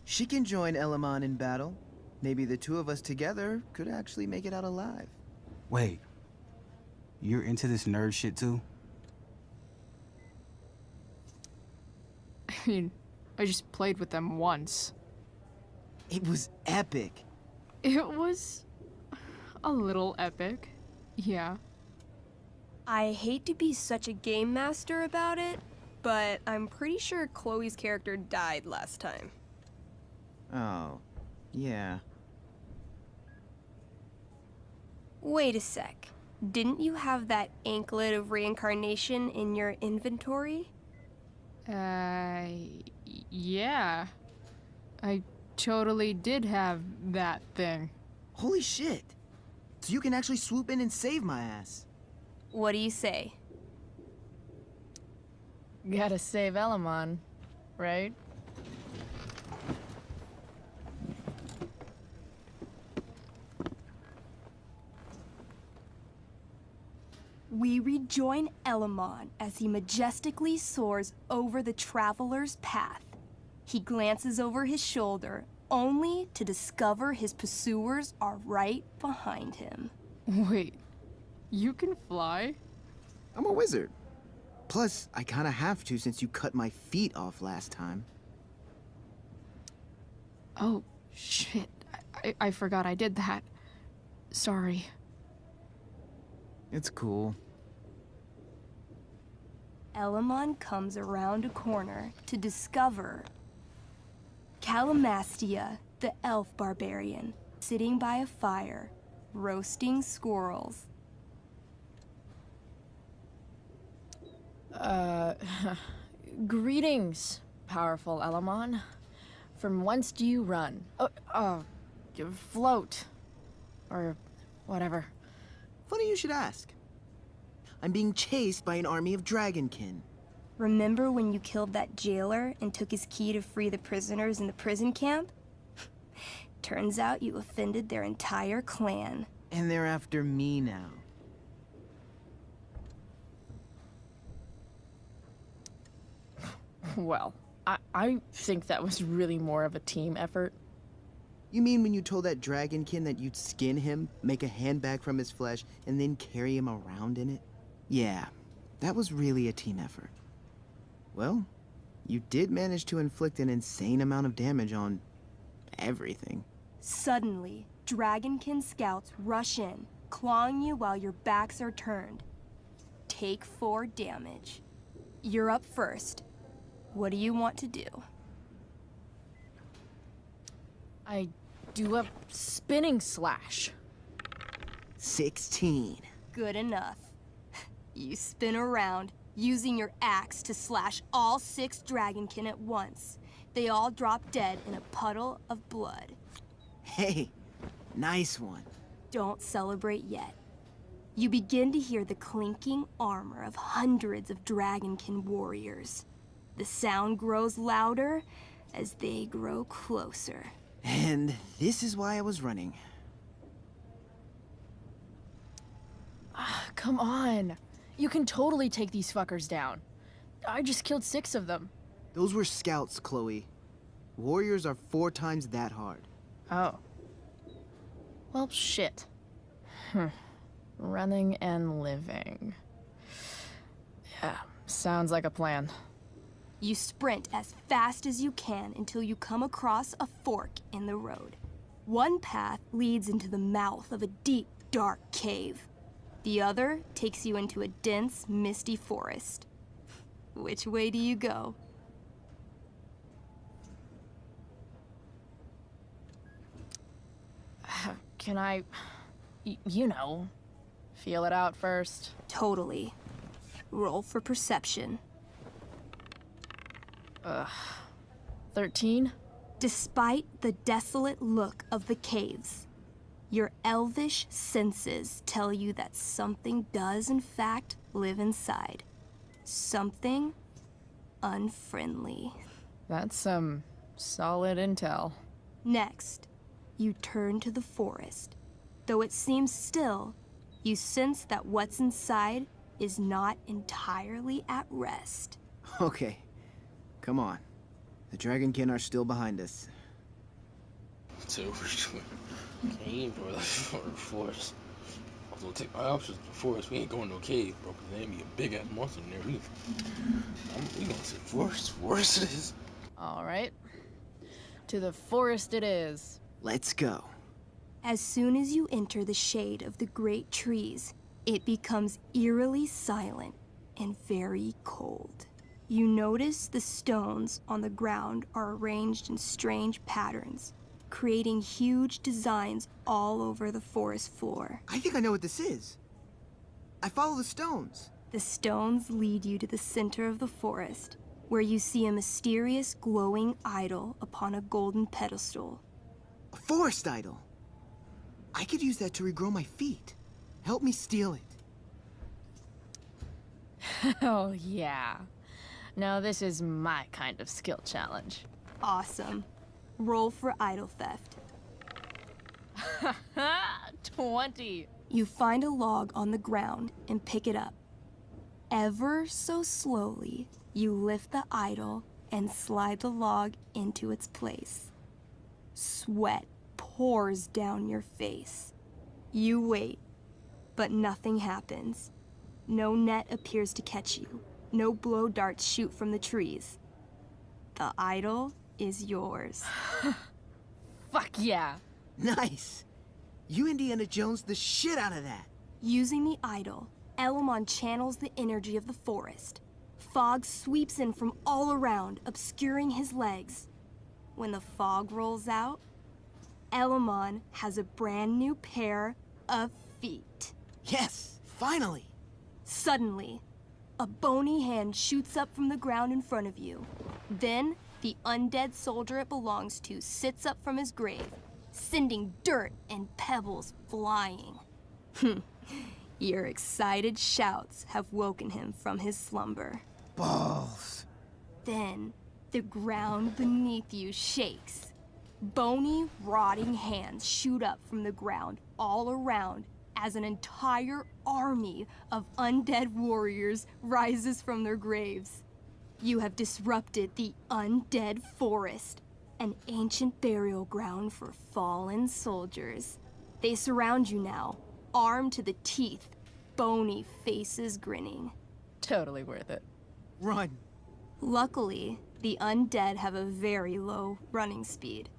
She can join Elamon in battle. Maybe the two of us together could actually make it out alive. Wait. You're into this nerd shit too? I mean, I just played with them once. It was epic. It was a little epic, yeah. I hate to be such a game master about it, but I'm pretty sure Chloe's character died last time. Oh, yeah. Wait a sec. Didn't you have that anklet of reincarnation in your inventory? Yeah. I totally did have that thing. Holy shit. So you can actually swoop in and save my ass. What do you say? Gotta save Elamon, right? We rejoin Elamon as he majestically soars over the traveler's path. He glances over his shoulder, only to discover his pursuers are right behind him. Wait, you can fly? I'm a wizard. Plus, I kinda have to since you cut my feet off last time. Oh, shit. I forgot I did that. Sorry. It's cool. Elamon comes around a corner to discover Calamastia, the elf barbarian, sitting by a fire, roasting squirrels. Greetings, powerful Elamon. From whence do you run? Float. Or whatever. Funny you should ask. I'm being chased by an army of dragonkin. Remember when you killed that jailer and took his key to free the prisoners in the prison camp? Turns out you offended their entire clan. And they're after me now. Well, I think that was really more of a team effort. You mean when you told that dragonkin that you'd skin him, make a handbag from his flesh, and then carry him around in it? Yeah, that was really a team effort. Well, you did manage to inflict an insane amount of damage on everything. Suddenly, dragonkin scouts rush in, clawing you while your backs are turned. Take 4 damage. You're up first. What do you want to do? I do a spinning slash. 16. Good enough. You spin around, using your axe to slash all 6 dragonkin at once. They all drop dead in a puddle of blood. Hey, nice one. Don't celebrate yet. You begin to hear the clinking armor of hundreds of dragonkin warriors. The sound grows louder as they grow closer. And this is why I was running. Come on. You can totally take these fuckers down. I just killed 6 of them. Those were scouts, Chloe. Warriors are 4 times that hard. Oh. Well, shit. Running and living. Yeah, sounds like a plan. You sprint as fast as you can until you come across a fork in the road. One path leads into the mouth of a deep, dark cave. The other takes you into a dense, misty forest. Which way do you go? Can I, you know, feel it out first? Totally. Roll for perception. 13? Despite the desolate look of the caves, your elvish senses tell you that something does in fact live inside. Something unfriendly. That's some solid intel. Next, you turn to the forest. Though it seems still, you sense that what's inside is not entirely at rest. Okay, come on. The dragonkin are still behind us. So we're cave or the forest. I was gonna take my options to the forest. We ain't going to a cave, bro, because there may be a big ass monster in there. We gonna say forest. Forest it is. All right. To the forest it is. Let's go. As soon as you enter the shade of the great trees, it becomes eerily silent and very cold. You notice the stones on the ground are arranged in strange patterns, creating huge designs all over the forest floor. I think I know what this is. I follow the stones. The stones lead you to the center of the forest, where you see a mysterious glowing idol upon a golden pedestal. A forest idol. I could use that to regrow my feet. Help me steal it. Oh, yeah. Now this is my kind of skill challenge. Awesome. Roll for idol theft. 20. You find a log on the ground and pick it up. Ever so slowly, you lift the idol and slide the log into its place. Sweat pours down your face. You wait, but nothing happens. No net appears to catch you. No blow darts shoot from the trees. The idol is yours. Fuck yeah. Nice. You Indiana Jones the shit out of that. Using the idol, Elamon channels the energy of the forest. Fog sweeps in from all around, obscuring his legs. When the fog rolls out, Elamon has a brand new pair of feet. Yes, finally. Suddenly, a bony hand shoots up from the ground in front of you. Then, the undead soldier it belongs to sits up from his grave, sending dirt and pebbles flying. Your excited shouts have woken him from his slumber. Balls. Then, the ground beneath you shakes. Bony, rotting hands shoot up from the ground all around as an entire army of undead warriors rises from their graves. You have disrupted the undead forest, an ancient burial ground for fallen soldiers. They surround you now, armed to the teeth, bony faces grinning. Totally worth it. Run. Luckily, the undead have a very low running speed.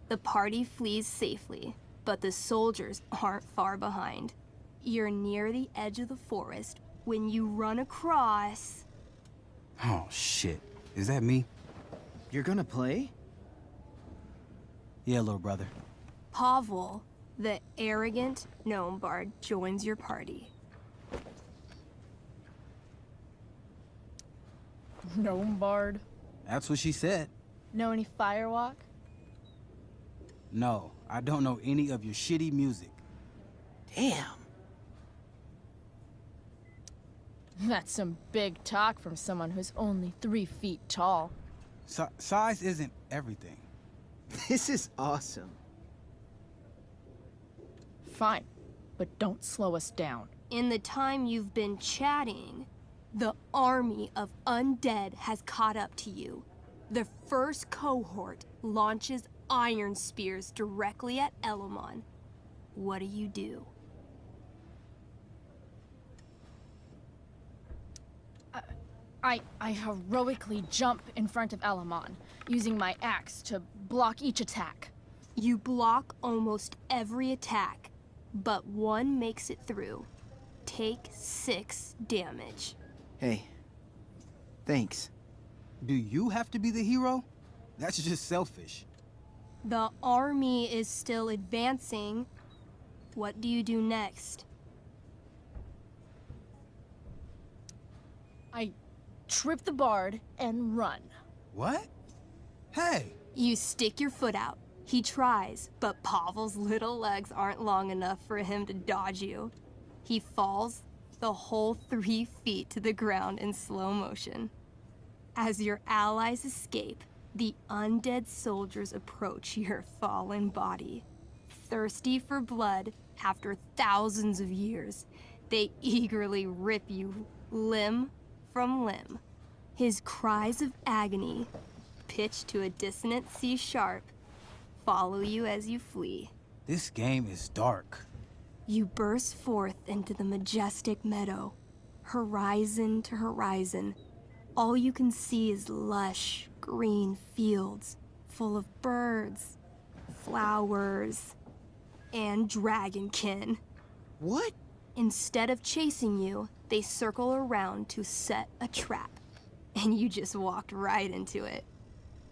The party flees safely, but the soldiers aren't far behind. You're near the edge of the forest when you run across... Oh, shit. Is that me? You're gonna play? Yeah, little brother. Pavel, The arrogant gnome bard joins your party. Gnome bard. That's what she said. Know any firewalk? No, I don't know any of your shitty music. Damn. That's some big talk from someone who's only 3 feet tall. Size isn't everything. This is awesome. Fine, but don't slow us down. In the time you've been chatting, the army of undead has caught up to you. The first cohort launches iron spears directly at Elamon. What do? I heroically jump in front of Elamon, using my axe to block each attack. You block almost every attack, but one makes it through. Take 6 damage. Hey, thanks. Do you have to be the hero? That's just selfish. The army is still advancing. What do you do next? I trip the bard and run. What? Hey! You stick your foot out. He tries, but Pavel's little legs aren't long enough for him to dodge you. He falls the whole 3 feet to the ground in slow motion. As your allies escape, the undead soldiers approach your fallen body. Thirsty for blood, after thousands of years, they eagerly rip you limb from limb. His cries of agony, pitched to a dissonant C sharp, follow you as you flee. This game is dark. You burst forth into the majestic meadow, horizon to horizon. All you can see is lush, green fields full of birds, flowers, and dragonkin. What? Instead of chasing you, they circle around to set a trap, and you just walked right into it.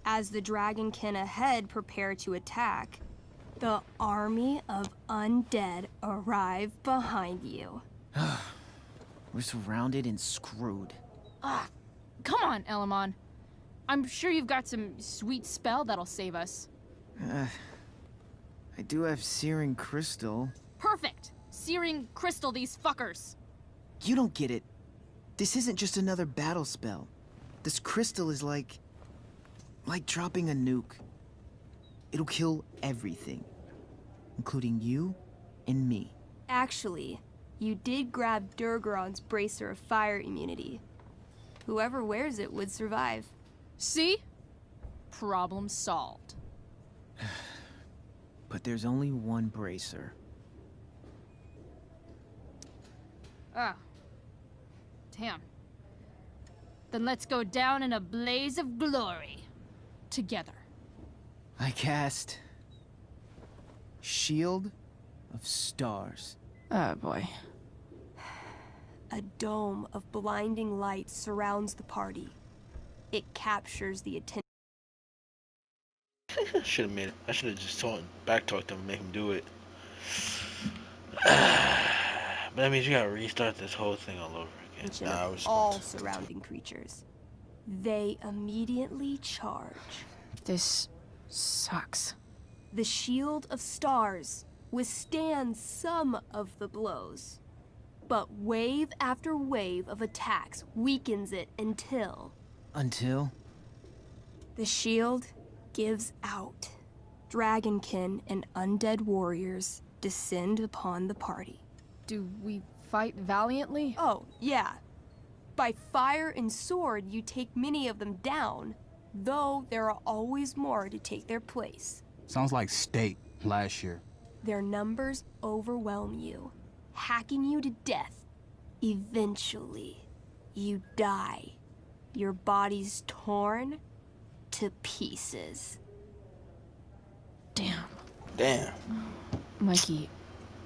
As the dragonkin ahead prepare to attack, the army of undead arrive behind you. We're surrounded and screwed. Come on, Elamon. I'm sure you've got some sweet spell that'll save us. I do have Searing Crystal. Perfect! Searing crystal these fuckers! You don't get it. This isn't just another battle spell. This crystal is like dropping a nuke. It'll kill everything, including you and me. Actually, you did grab Durgaron's bracer of fire immunity. Whoever wears it would survive. See? Problem solved. But there's only one bracer. Ah. Damn. Then let's go down in a blaze of glory. Together. I cast Shield of Stars. Oh boy. A dome of blinding light surrounds the party. It captures the attention. I should have made it. I should have just backtalked him and make him do it. But that means you gotta restart this whole thing all over again. Of all surrounding creatures. They immediately charge. This sucks. The Shield of Stars withstands some of the blows, but wave after wave of attacks weakens it until... Until? The shield gives out. Dragonkin and undead warriors descend upon the party. Do we fight valiantly? Oh, yeah. By fire and sword, you take many of them down, though there are always more to take their place. Sounds like State last year. Their numbers overwhelm you, hacking you to death. Eventually, you die. Your body's torn to pieces. Damn. Damn. Mikey,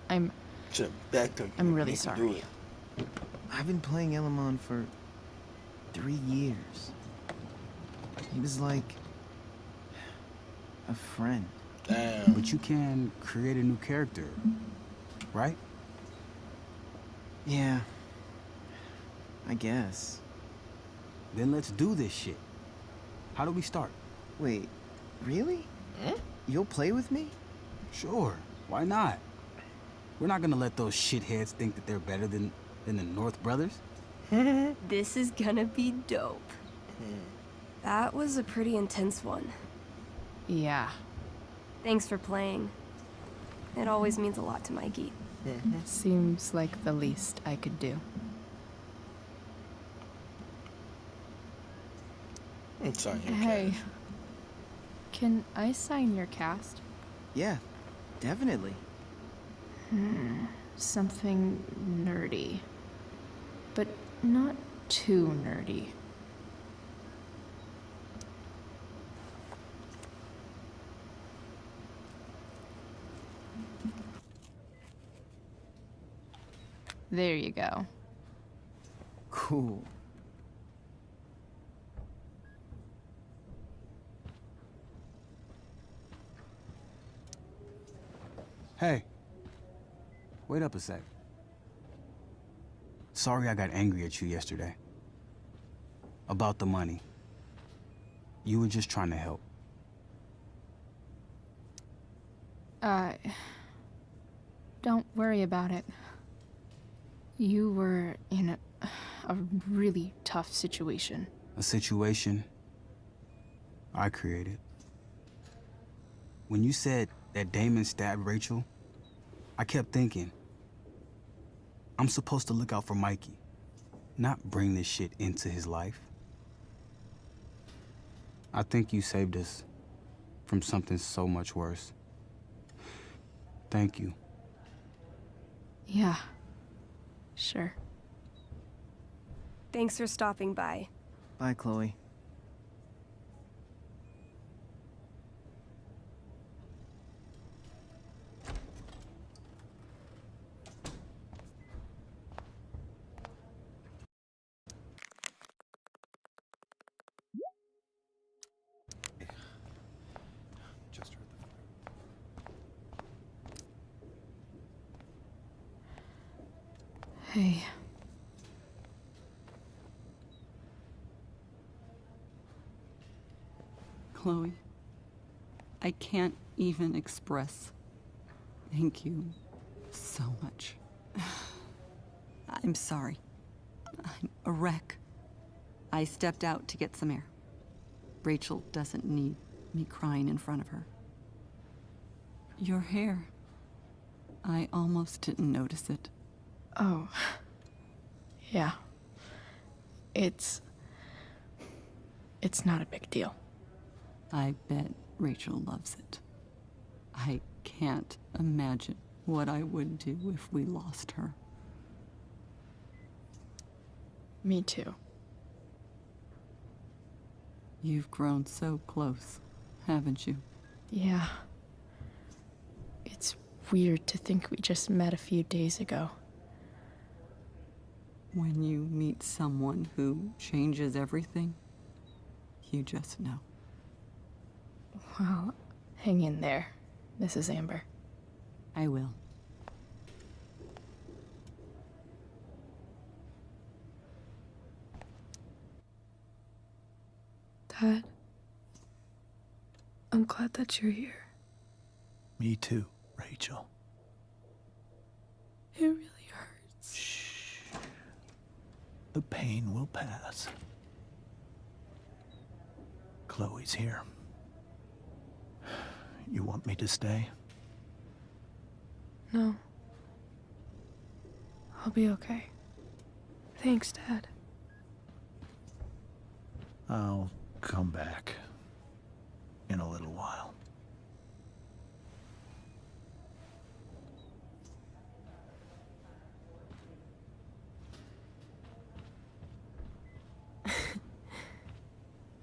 I'm really sorry. I've been playing Elamon for 3 years. He was like a friend. Damn. But you can create a new character, right? Yeah. I guess. Then let's do this shit. How do we start? Wait, really? You'll play with me? Sure, why not? We're not gonna let those shitheads think that they're better than the North Brothers. This is gonna be dope. That was a pretty intense one. Yeah. Thanks for playing. It always means a lot to Mikey. Seems like the least I could do. Hey, can I sign your cast? Yeah, definitely. Something nerdy. But not too nerdy. There you go. Cool. Hey, wait up a sec. Sorry I got angry at you yesterday. About the money. You were just trying to help. Don't worry about it. You were in a really tough situation. A situation I created. When you said that Damon stabbed Rachel, I kept thinking, I'm supposed to look out for Mikey, not bring this shit into his life. I think you saved us from something so much worse. Thank you. Yeah. Sure. Thanks for stopping by. Bye, Chloe. Hey. Chloe, I can't even express thank you so much. I'm sorry. I'm a wreck. I stepped out to get some air. Rachel doesn't need me crying in front of her. Your hair. I almost didn't notice it. Oh. Yeah. It's not a big deal. I bet Rachel loves it. I can't imagine what I would do if we lost her. Me too. You've grown so close, haven't you? Yeah. It's weird to think we just met a few days ago. When you meet someone who changes everything, you just know. Well, hang in there. This is Amber. I will. Dad, I'm glad that you're here. Me too, Rachel. It really hurts. Shh. The pain will pass. Chloe's here. You want me to stay? No. I'll be okay. Thanks, Dad. I'll come back in a little while.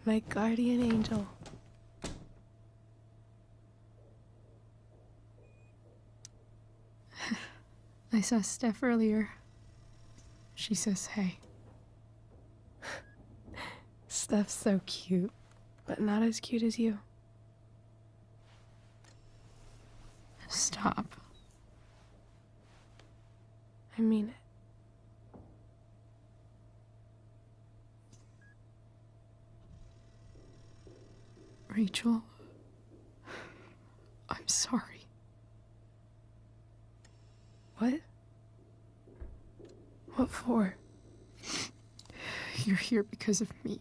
My guardian angel. I saw Steph earlier. She says hey. Steph's so cute, but not as cute as you. Stop. I mean it. Rachel, I'm sorry. What? What for? You're here because of me.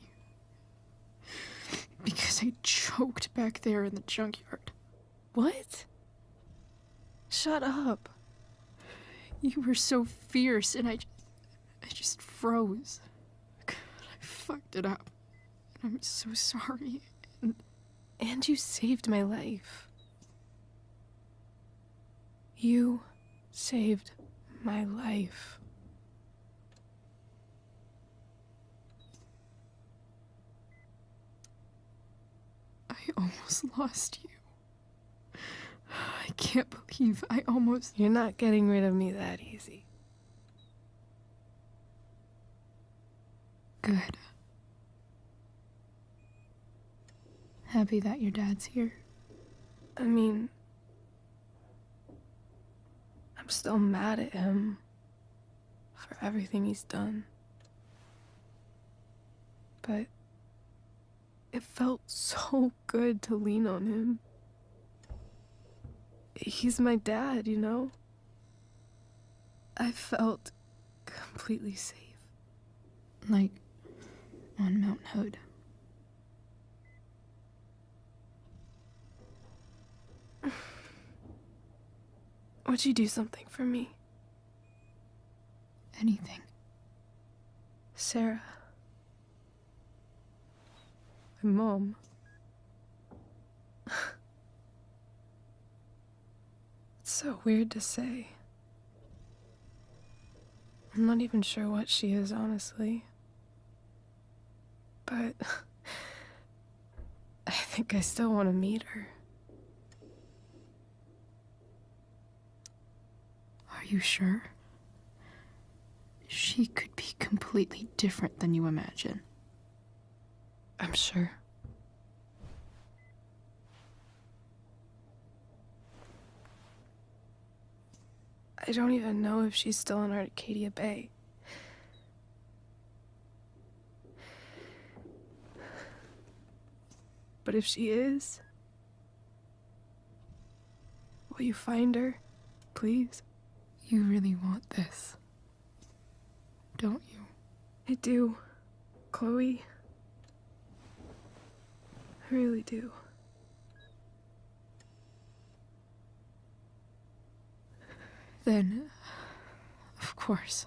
Because I choked back there in the junkyard. What? Shut up. You were so fierce and I just froze. God, I fucked it up. I'm so sorry. And you saved my life. You saved my life. I almost lost you. I can't believe I almost... You're not getting rid of me that easy. Good. Happy that your dad's here. I mean, I'm still mad at him for everything he's done. But it felt so good to lean on him. He's my dad, you know? I felt completely safe. Like on Mount Hood. Would you do something for me? Anything. Sarah. My mom. It's so weird to say. I'm not even sure what she is, honestly. But I think I still want to meet her. Are you sure? She could be completely different than you imagine. I'm sure. I don't even know if she's still in Arcadia Bay. But if she is, will you find her, please? You really want this, don't you? I do, Chloe. I really do. Then, of course,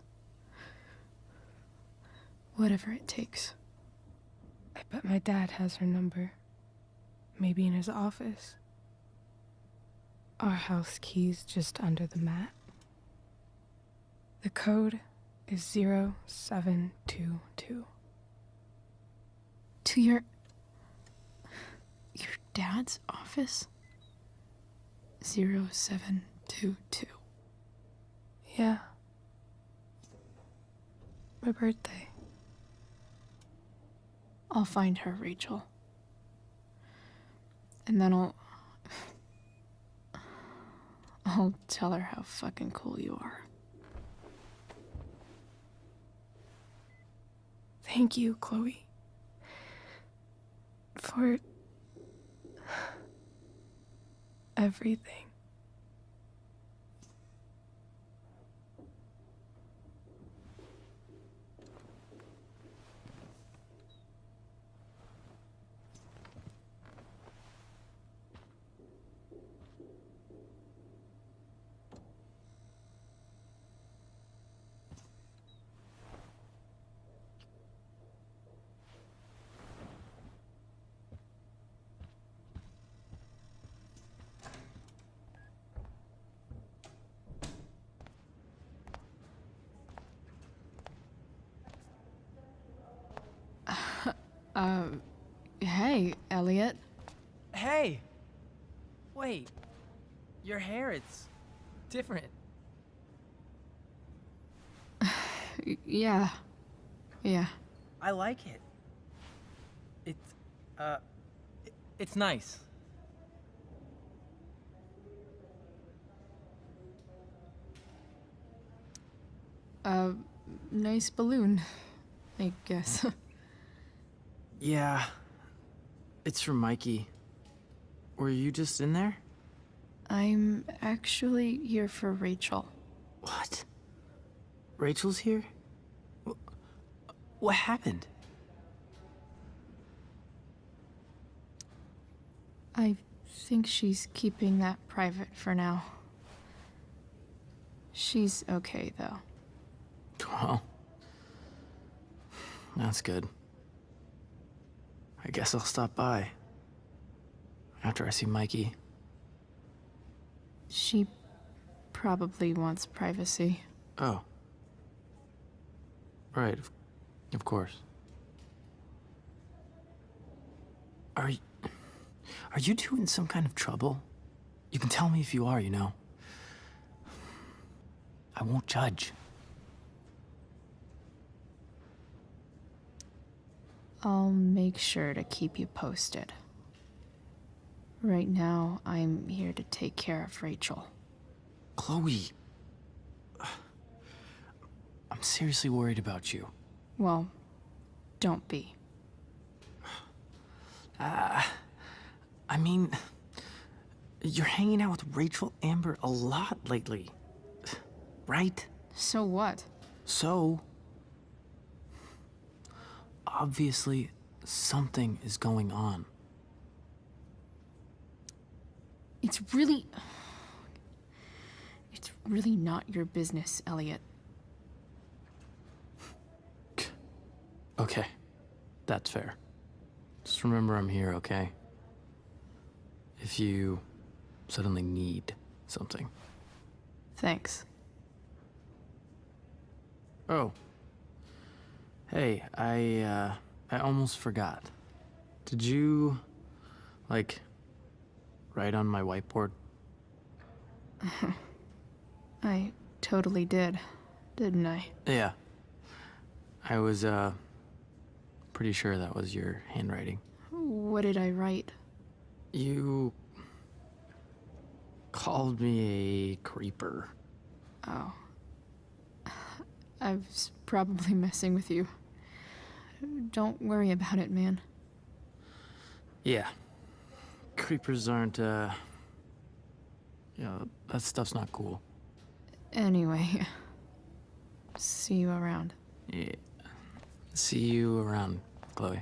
whatever it takes. I bet my dad has her number. Maybe in his office. Our house key's just under the mat. The code is 0722. To your dad's office? 0722. Yeah. My birthday. I'll find her, Rachel. And then I'll tell her how fucking cool you are. Thank you, Chloe. For everything. Hey, Elliot. Hey! Wait. Your hair, it's different. Yeah. I like it. It's nice. Nice balloon, I guess. Yeah. It's from Mikey. Were you just in there? I'm actually here for Rachel. What? Rachel's here? What happened? I think she's keeping that private for now. She's okay, though. Well, that's good. I guess I'll stop by after I see Mikey. She probably wants privacy. Oh. Right, of course. Are you two in some kind of trouble? You can tell me if you are, you know. I won't judge. I'll make sure to keep you posted. Right now, I'm here to take care of Rachel. Chloe. I'm seriously worried about you. Well, don't be. I mean, you're hanging out with Rachel Amber a lot lately, right? So what? So, obviously, something is going on. It's really not your business, Elliot. Okay, that's fair. Just remember I'm here, okay? If you suddenly need something. Thanks. Oh. Hey, I almost forgot. Did you, like, write on my whiteboard? I totally did, didn't I? Yeah. I was, pretty sure that was your handwriting. What did I write? You called me a creeper. Oh. I was probably messing with you. Don't worry about it, man. Yeah. Creepers aren't, you know, that stuff's not cool. Anyway, see you around. Yeah. See you around, Chloe.